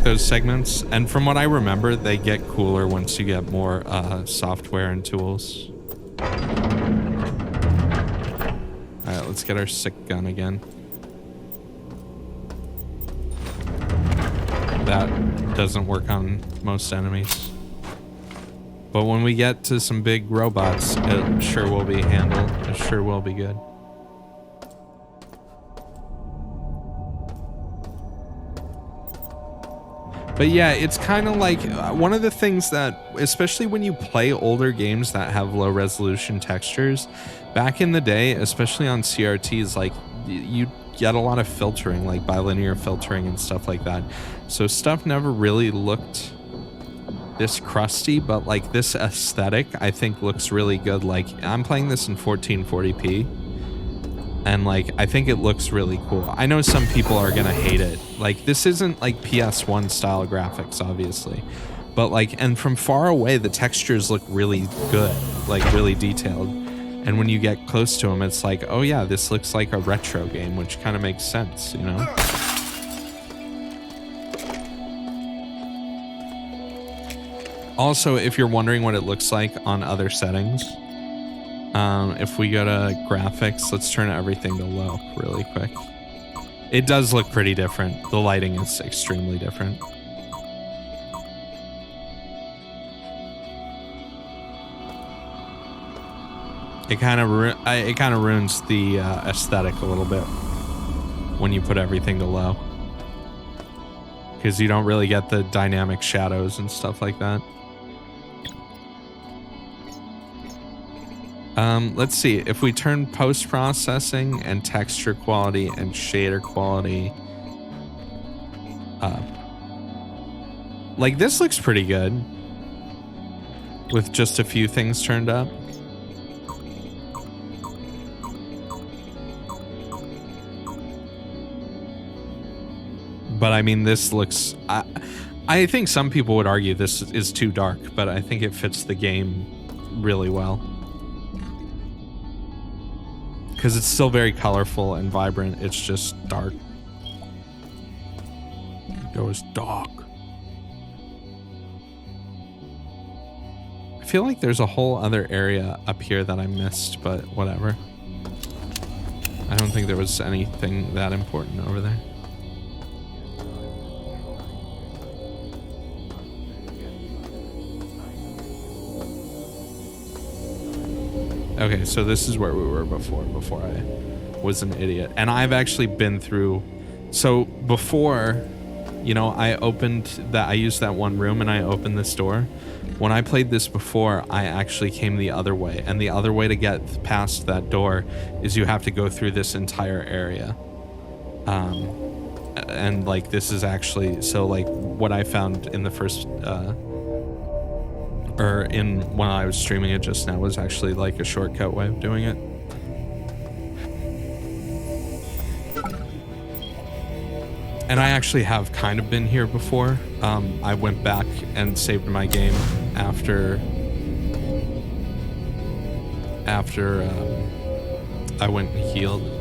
Those segments, and from what I remember, they get cooler once you get more software and tools. Alright, let's get our sick gun again. That doesn't work on most enemies. But when we get to some big robots, it sure will be handled. It sure will be good. But yeah, it's kind of like one of the things that, especially when you play older games that have low resolution textures, back in the day, especially on CRTs, like you get a lot of filtering, like bilinear filtering and stuff like that. So stuff never really looked this crusty, but like this aesthetic, I think looks really good. Like I'm playing this in 1440p. And like, I think it looks really cool. I know some people are gonna hate it. Like this isn't like PS1 style graphics, obviously. But like, and from far away, the textures look really good, like really detailed. And when you get close to them, it's like, oh yeah, this looks like a retro game, which kind of makes sense, you know? Also, if you're wondering what it looks like on other settings, if we go to graphics, let's turn everything to low really quick. It does look pretty different. The lighting is extremely different. It kind of ruins the aesthetic a little bit when you put everything to low, because you don't really get the dynamic shadows and stuff like that. Let's see, if we turn post-processing and texture quality and shader quality up. Like, this looks pretty good with just a few things turned up. But I mean, this looks... I think some people would argue this is too dark, but I think it fits the game really well. Because it's still very colorful and vibrant. It's just dark. It goes dark. I feel like there's a whole other area up here that I missed, but whatever. I don't think there was anything that important over there. Okay, so this is where we were before I was an idiot. And I've actually been through... So before, you know, I used that one room and I opened this door. When I played this before, I actually came the other way. And the other way to get past that door is you have to go through this entire area. And like, this is actually... So like, what I found in the first... when I was streaming it just now was actually like a shortcut way of doing it. And I actually have kind of been here before. I went back and saved my game after I went and healed.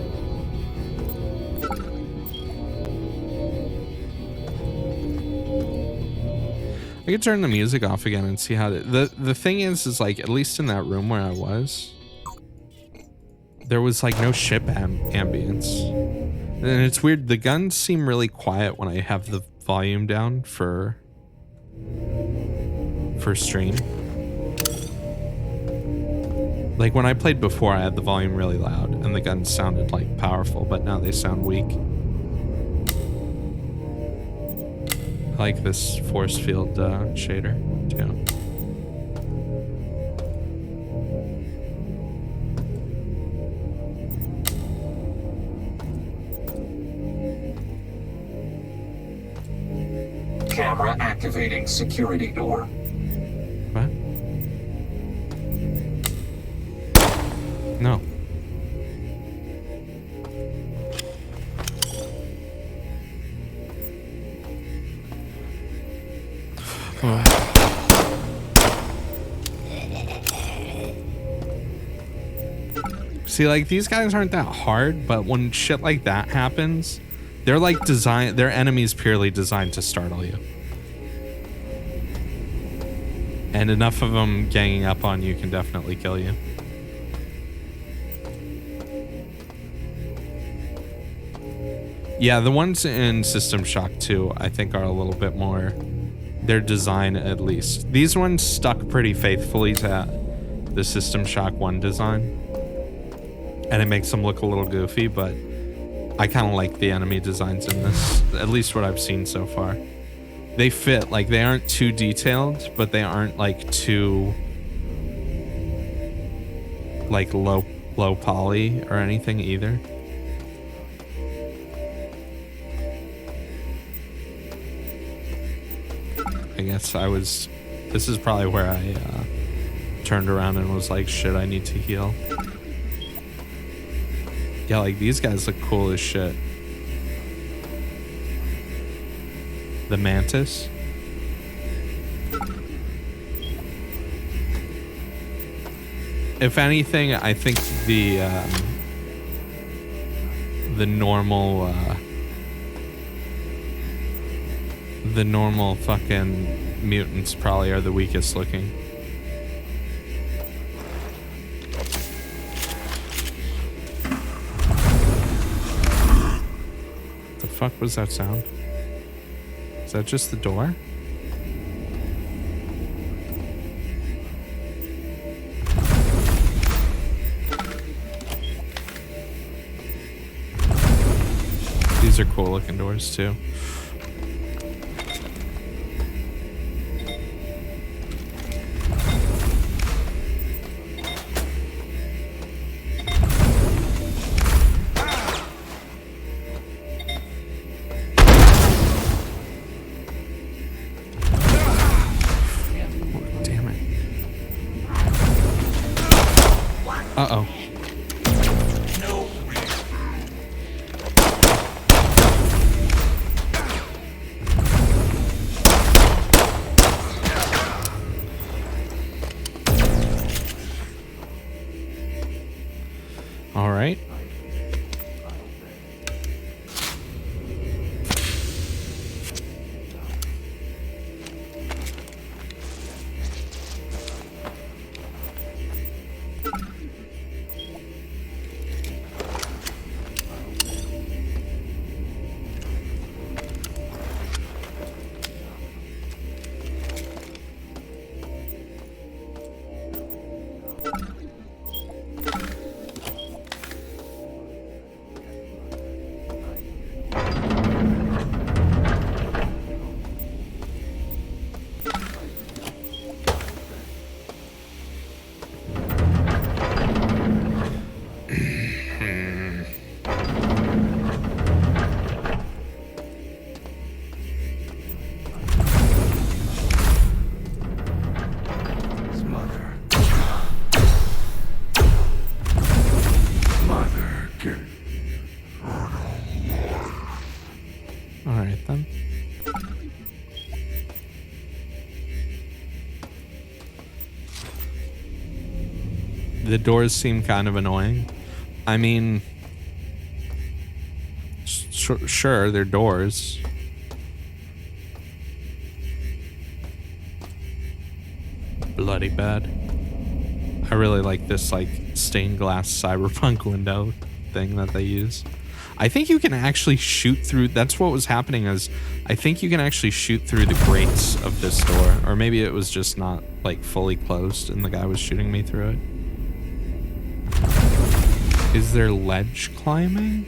I could turn the music off again and see how the thing is like, at least in that room where I was, there was like no ship ambience. And it's weird, the guns seem really quiet when I have the volume down for stream. Like when I played before, I had the volume really loud and the guns sounded like powerful, but now they sound weak. I like this force field shader too. Camera activating security door. What? No. See, like, these guys aren't that hard, but when shit like that happens, they're like their enemies purely designed to startle you. And enough of them ganging up on you can definitely kill you. Yeah, the ones in System Shock 2, I think, are a little bit more, their design at least. These ones stuck pretty faithfully to the System Shock 1 design. And it makes them look a little goofy, but I kind of like the enemy designs in this, at least what I've seen so far. They fit, like, they aren't too detailed, but they aren't like too like low poly or anything either. I guess this is probably where I turned around and was like, shit, I need to heal. Yeah, like, these guys look cool as shit. The Mantis. If anything, I think the normal fucking mutants probably are the weakest looking. The fuck was that sound? Is that just the door? These are cool looking doors too. Uh-oh. All right. The doors seem kind of annoying, I mean, sure, they're doors. Bloody bad. I really like this like stained glass cyberpunk window thing that they use. I think you can actually shoot through. That's what was happening is I think you can actually shoot through the grates of this door, or maybe it was just not like fully closed and the guy was shooting me through it. Is there ledge climbing?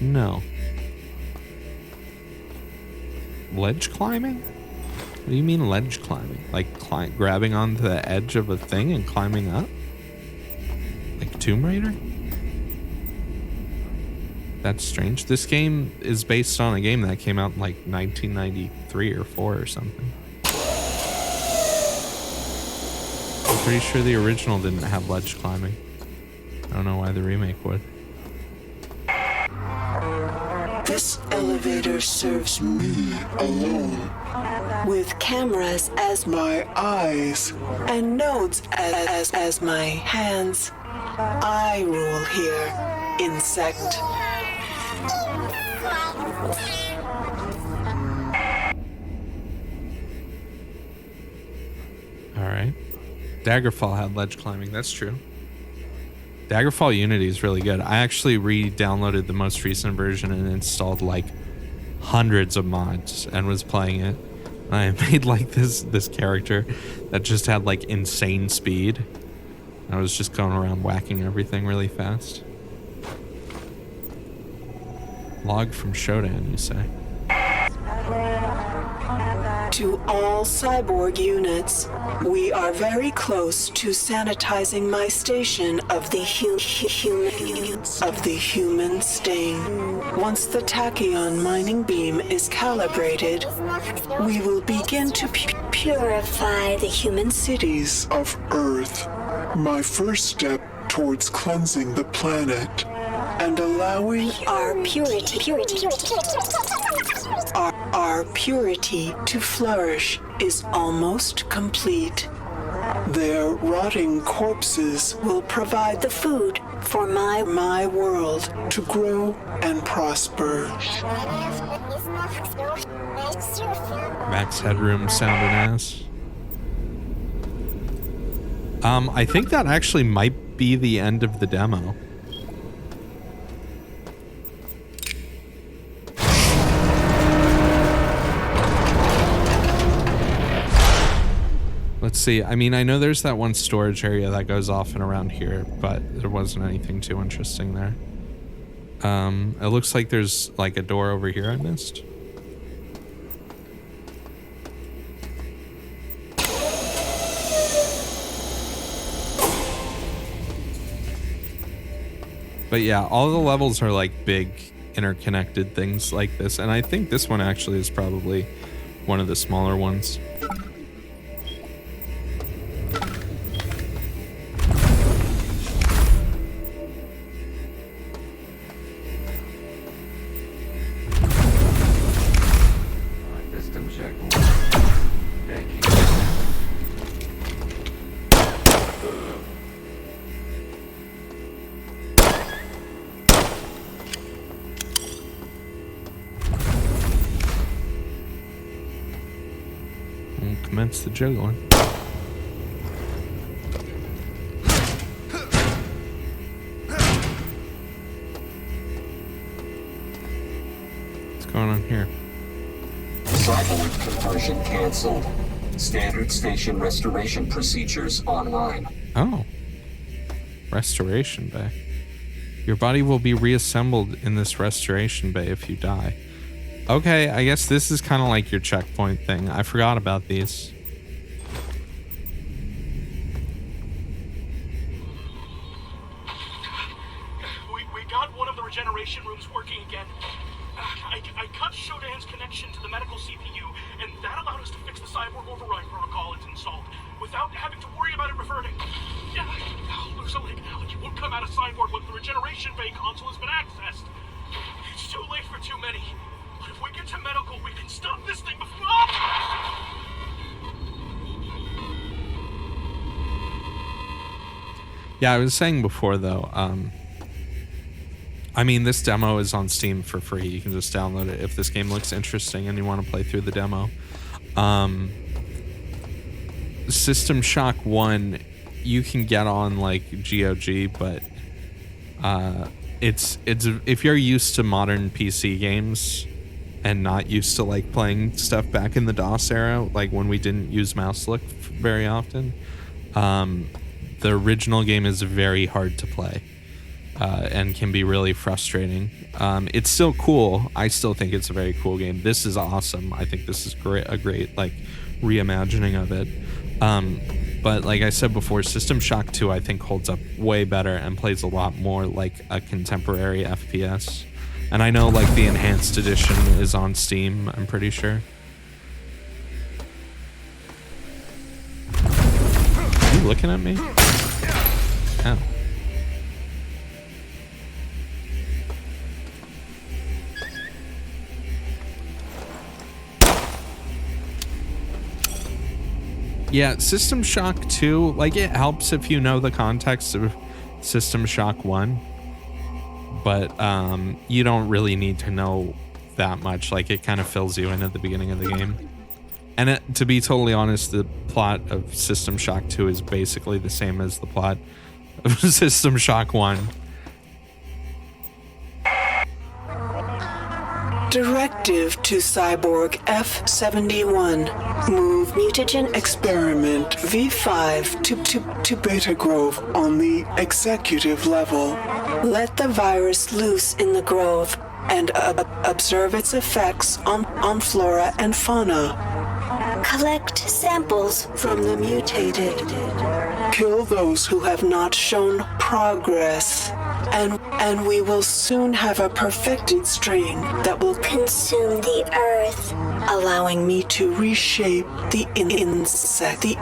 No. Ledge climbing? What do you mean ledge climbing? Like grabbing onto the edge of a thing and climbing up? Like Tomb Raider? That's strange. This game is based on a game that came out in like 1993 or 4 or something. I'm pretty sure the original didn't have ledge climbing. I don't know why the remake would. This elevator serves me alone, with cameras as my eyes and nodes as my hands. I rule here, insect. Alright. Daggerfall had ledge climbing, that's true. Daggerfall Unity is really good. I actually re-downloaded the most recent version and installed like hundreds of mods and was playing it. I made like this character that just had like insane speed. I was just going around whacking everything really fast. Log from Shodan, you say? To all cyborg units, we are very close to sanitizing my station of the human stain. Once the tachyon mining beam is calibrated, we will begin to purify the human cities of Earth. My first step towards cleansing the planet and allowing our purity to flourish is almost complete. Their rotting corpses will provide the food for my world to grow and prosper. Max Headroom sounding ass. I think that actually might be the end of the demo. Let's see. I mean, I know there's that one storage area that goes off and around here, but there wasn't anything too interesting there. It looks like there's like a door over here I missed. But yeah, all the levels are like big interconnected things like this, and I think this one actually is probably one of the smaller ones. Commence the juggling. What's going on here? Cyborg conversion canceled. Standard station restoration procedures online. Oh. Restoration bay. Your body will be reassembled in this restoration bay if you die. Okay, I guess this is kind of like your checkpoint thing. I forgot about these. We got one of the regeneration rooms working again. I cut Shodan's connection to the medical CPU, and that allowed us to fix the cyborg override protocol it's installed, without having to worry about it reverting. Looks like it won't come out of cyborg when the regeneration bay console has been accessed. It's too late for too many. But if we get to medical, we can stop this thing before... Yeah, I was saying before though, I mean, this demo is on Steam for free. You can just download it if this game looks interesting and you want to play through the demo. System Shock 1, you can get on like GOG, but it's if you're used to modern PC games and not used to like playing stuff back in the DOS era, like when we didn't use mouse look very often, the original game is very hard to play. And can be really frustrating. It's still cool. I still think it's a very cool game. This is awesome. I think this is a great like reimagining of it. But like I said before, System Shock 2 I think holds up way better and plays a lot more like a contemporary FPS. And I know like the enhanced edition is on Steam, I'm pretty sure. Are you looking at me? Oh. Yeah, System Shock 2, like it helps if you know the context of System Shock 1, but you don't really need to know that much. Like it kind of fills you in at the beginning of the game. And to be totally honest, the plot of System Shock 2 is basically the same as the plot of System Shock 1. Directive to Cyborg F-71. Move mutagen experiment V5 to Beta Grove on the executive level. Let the virus loose in the Grove and observe its effects on flora and fauna. Collect samples from the mutated. Kill those who have not shown progress. And we will soon have a perfected strain that will consume the earth, allowing me to reshape the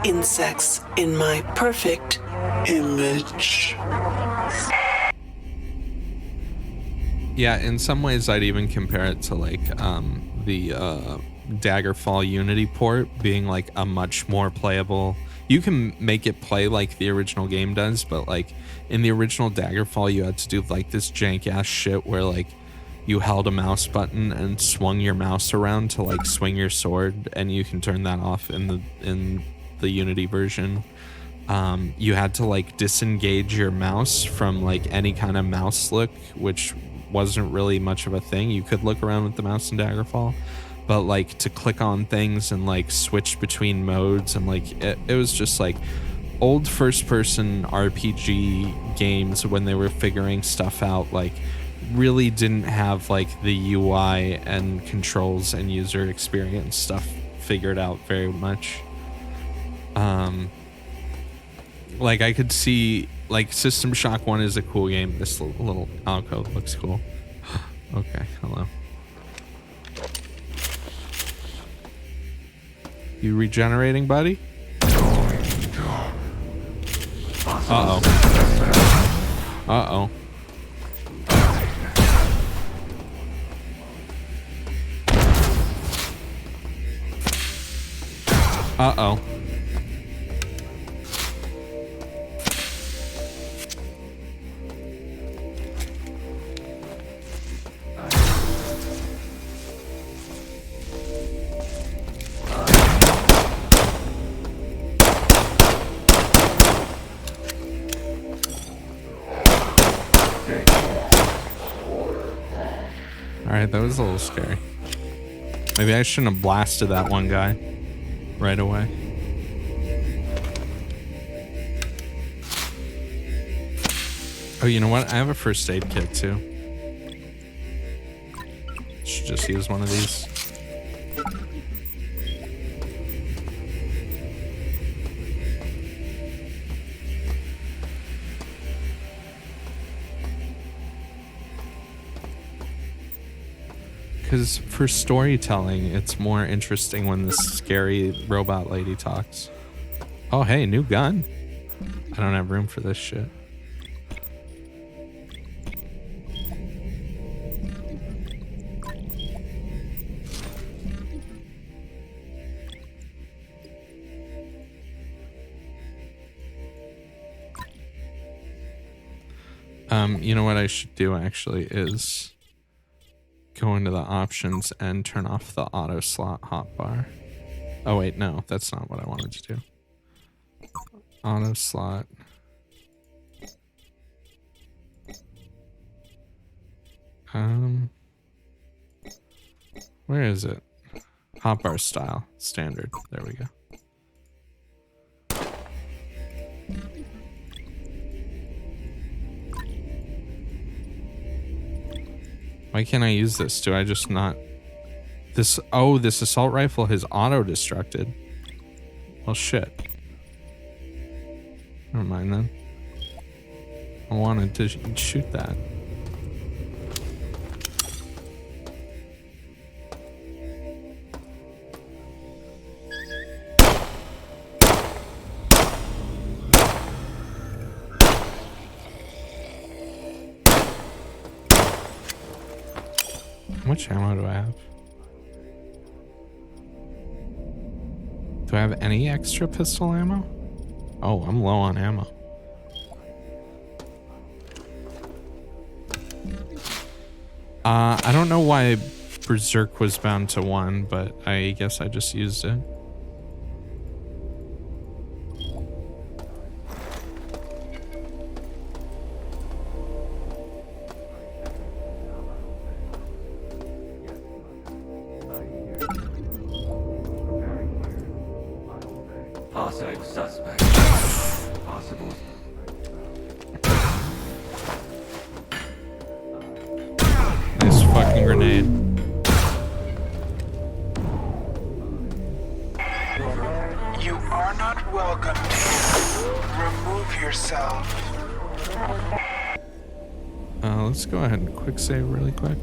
insects in my perfect image. Yeah, in some ways I'd even compare it to like the Daggerfall Unity port being like a much more playable. You can make it play like the original game does, but like in the original Daggerfall you had to do like this jank ass shit where like you held a mouse button and swung your mouse around to like swing your sword, and you can turn that off in the Unity version. You had to like disengage your mouse from like any kind of mouse look, which wasn't really much of a thing. You could look around with the mouse in Daggerfall, but like to click on things and like switch between modes and like it was just like old first-person RPG games when they were figuring stuff out, like really didn't have like the UI and controls and user experience stuff figured out very much. Like I could see like System Shock 1 is a cool game. This little alcove looks cool. Okay, hello. You regenerating, buddy? Uh-oh. Uh-oh. Uh-oh. Alright, that was a little scary. Maybe I shouldn't have blasted that one guy right away. Oh, you know what? I have a first aid kit too. Should just use one of these. Because for storytelling, it's more interesting when this scary robot lady talks. Oh, hey, new gun. I don't have room for this shit. You know what I should do actually is go into the options and turn off the auto slot hotbar. Oh wait, no, that's not what I wanted to do. Auto slot. Where is it? Hotbar style, standard. There we go. Why can't I use this? Do I just not... This... Oh, this assault rifle has auto-destructed. Well, shit. Never mind then. I wanted to shoot that. How much ammo do I have? Do I have any extra pistol ammo? Oh, I'm low on ammo. I don't know why Berserk was bound to 1, but I guess I just used it. Possible suspect. Possible. Nice fucking grenade. You are not welcome. Remove yourself. Let's go ahead and quick save really quick.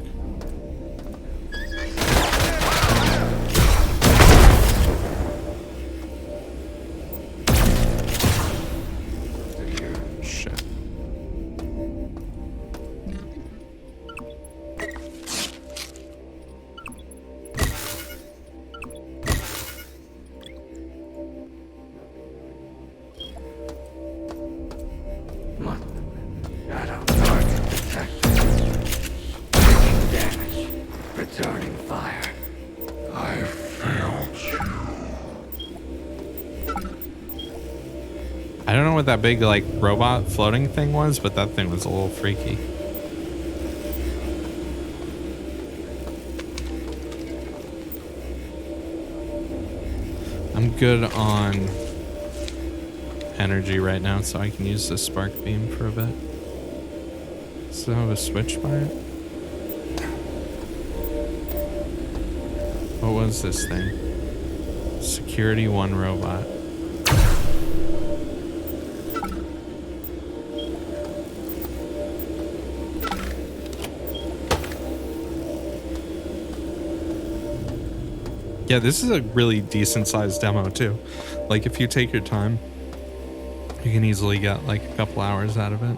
Shit. Damage. Returning fire. I failed you. I don't know what that big like robot floating thing was, but that thing was a little freaky. I'm good on energy right now, so I can use the spark beam for a bit. Does it have a switch by it? What was this thing? Security 1 robot. Yeah, this is a really decent sized demo too. Like if you take your time, you can easily get like a couple hours out of it.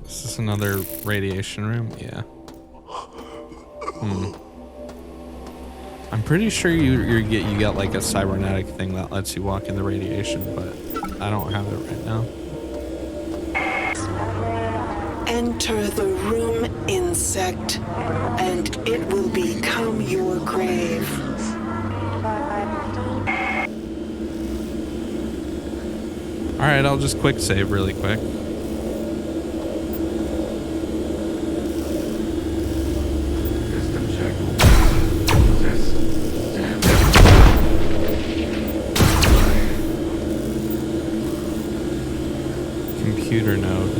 Is this another radiation room? Yeah. I'm pretty sure you get like a cybernetic thing that lets you walk in the radiation, but I don't have it right now. Enter the room, insect, and it will become your grave. Alright, I'll just quick save really quick. System check. Computer node.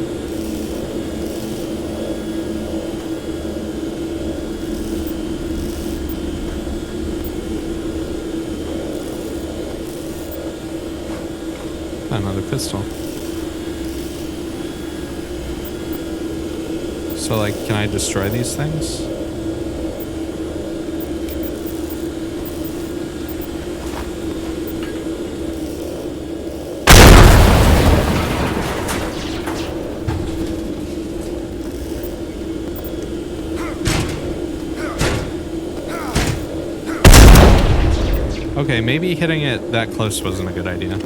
Another pistol. So like, can I destroy these things? Okay, maybe hitting it that close wasn't a good idea.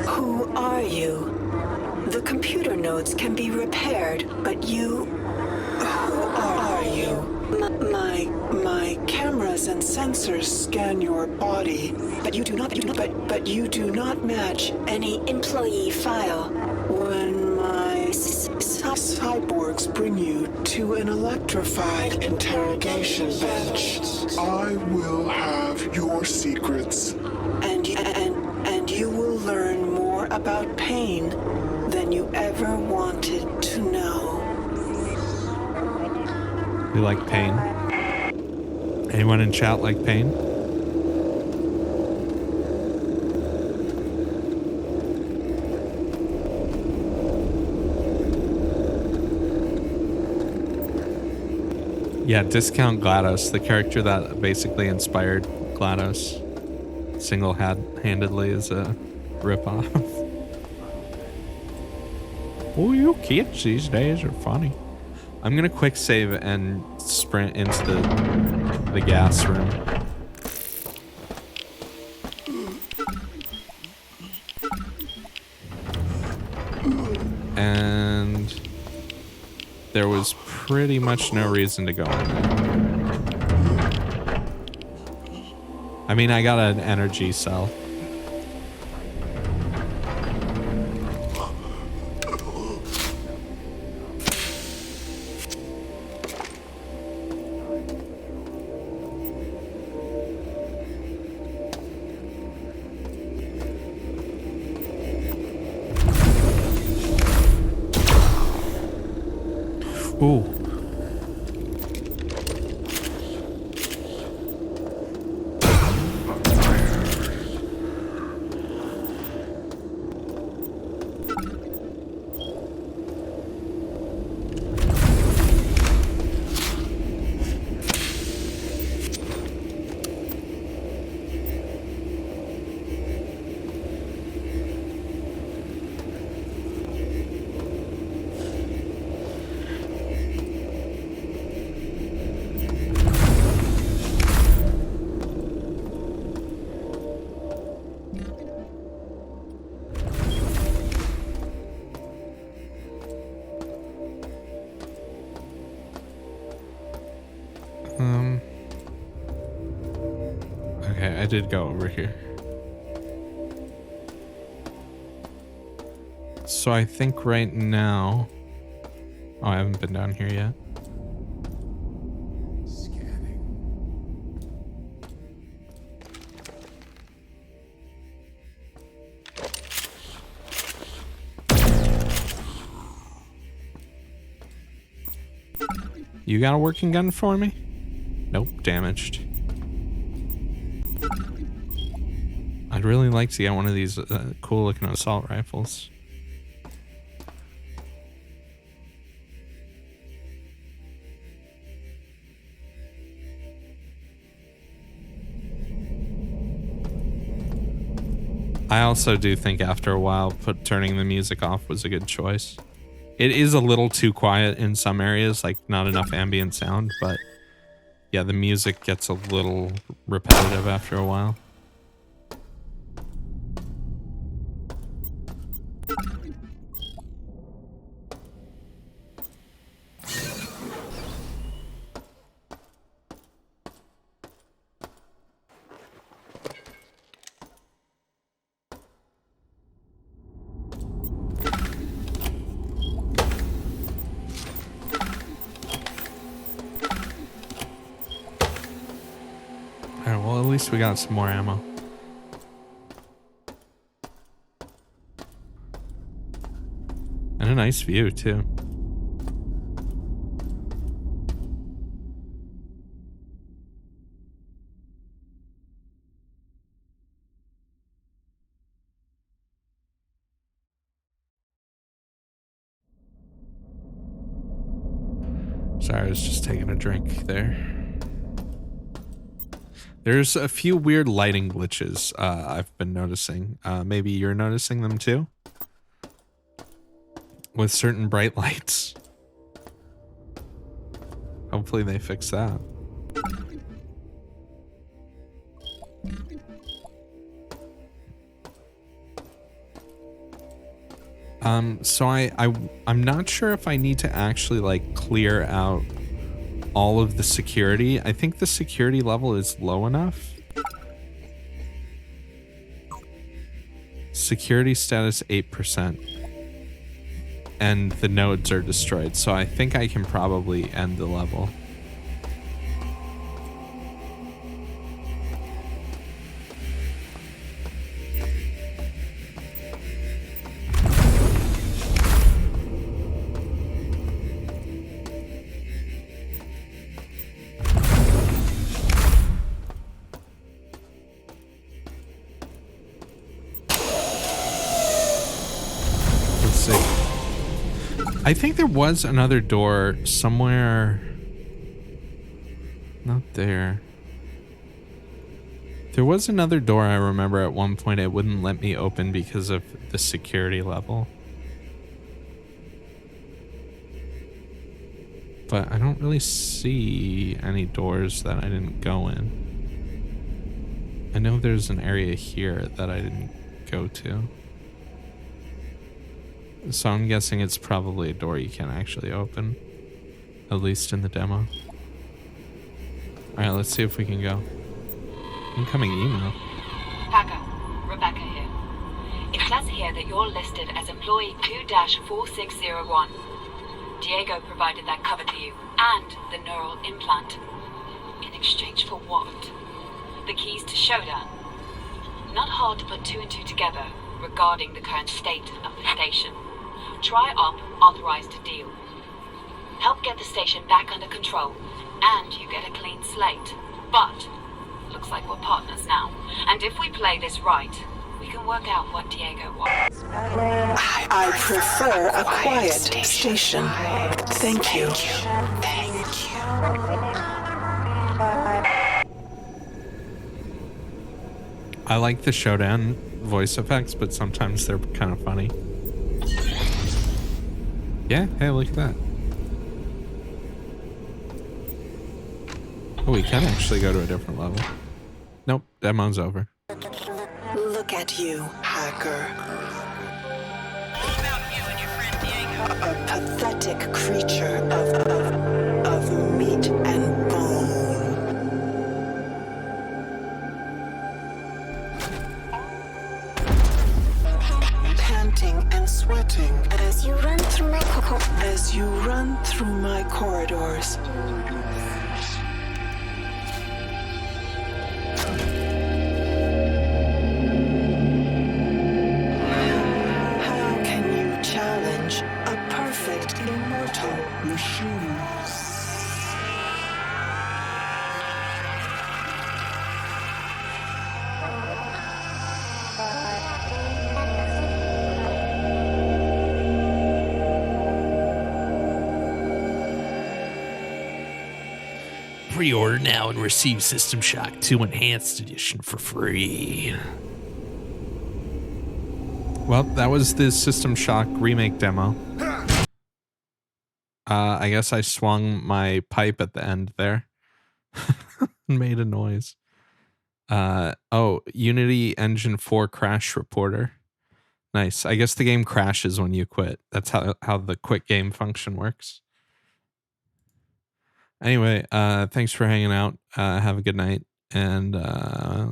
Who are you? The computer nodes can be repaired, but you... Who are you? My cameras and sensors scan your body, but you do not match any employee file. When my cyborgs bring you to an electrified interrogation bench, I will have your secrets. and you will learn more about pain than you ever wanted to know. We like pain. Anyone in chat like pain? Yeah, discount GLaDOS, the character that basically inspired GLaDOS, single-handedly is a ripoff. Oh, you kids these days are funny. I'm gonna quick save and sprint into the gas room. And there was pretty much no reason to go in there. I mean, I got an energy cell. Ooh. Okay, I did go over here. So I think right now... Oh, I haven't been down here yet. Scanning. You got a working gun for me? Nope, damaged. I'd really like to get one of these cool looking assault rifles. I also do think after a while turning the music off was a good choice. It is a little too quiet in some areas, like not enough ambient sound, but yeah, the music gets a little repetitive after a while. Alright, well, at least we got some more ammo. And a nice view, too. Sorry, I was just taking a drink there. There's a few weird lighting glitches I've been noticing. Maybe you're noticing them too? With certain bright lights. Hopefully they fix that. So I'm not sure if I need to actually like clear out all of the security. I think the security level is low enough. Security status 8%. And the nodes are destroyed, so I think I can probably end the level. I think there was another door somewhere. Not there. There was another door I remember at one point it wouldn't let me open because of the security level. But I don't really see any doors that I didn't go in. I know there's an area here that I didn't go to. So I'm guessing it's probably a door you can't actually open. At least in the demo. Alright, let's see if we can go. Incoming email. Packer, Rebecca here. It says here that you're listed as employee 2-4601. Diego provided that cover to you, and the neural implant. In exchange for what? The keys to Showdown? Not hard to put two and two together regarding the current state of the station. Tri-Op authorized a deal. Help get the station back under control, and you get a clean slate. But, looks like we're partners now. And if we play this right, we can work out what Diego wants. I prefer a quiet station. Thank you. I like the Showdown voice effects, but sometimes they're kind of funny. Yeah, hey, look at that. Oh, we can actually go to a different level. Nope, demo's over. Look at you, hacker. A pathetic creature of meat and bone. Panting and sweating as you run through my corridors. Pre-order now and receive System Shock 2 Enhanced Edition for free. Well, that was the System Shock remake demo. I guess I swung my pipe at the end there. and made a noise. Oh, Unity Engine 4 crash reporter. Nice. I guess the game crashes when you quit. That's how the quit game function works. Anyway, thanks for hanging out. Have a good night, and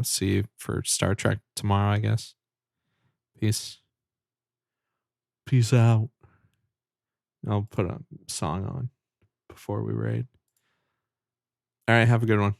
see you for Star Trek tomorrow, I guess. Peace. Peace out. I'll put a song on before we raid. All right, have a good one.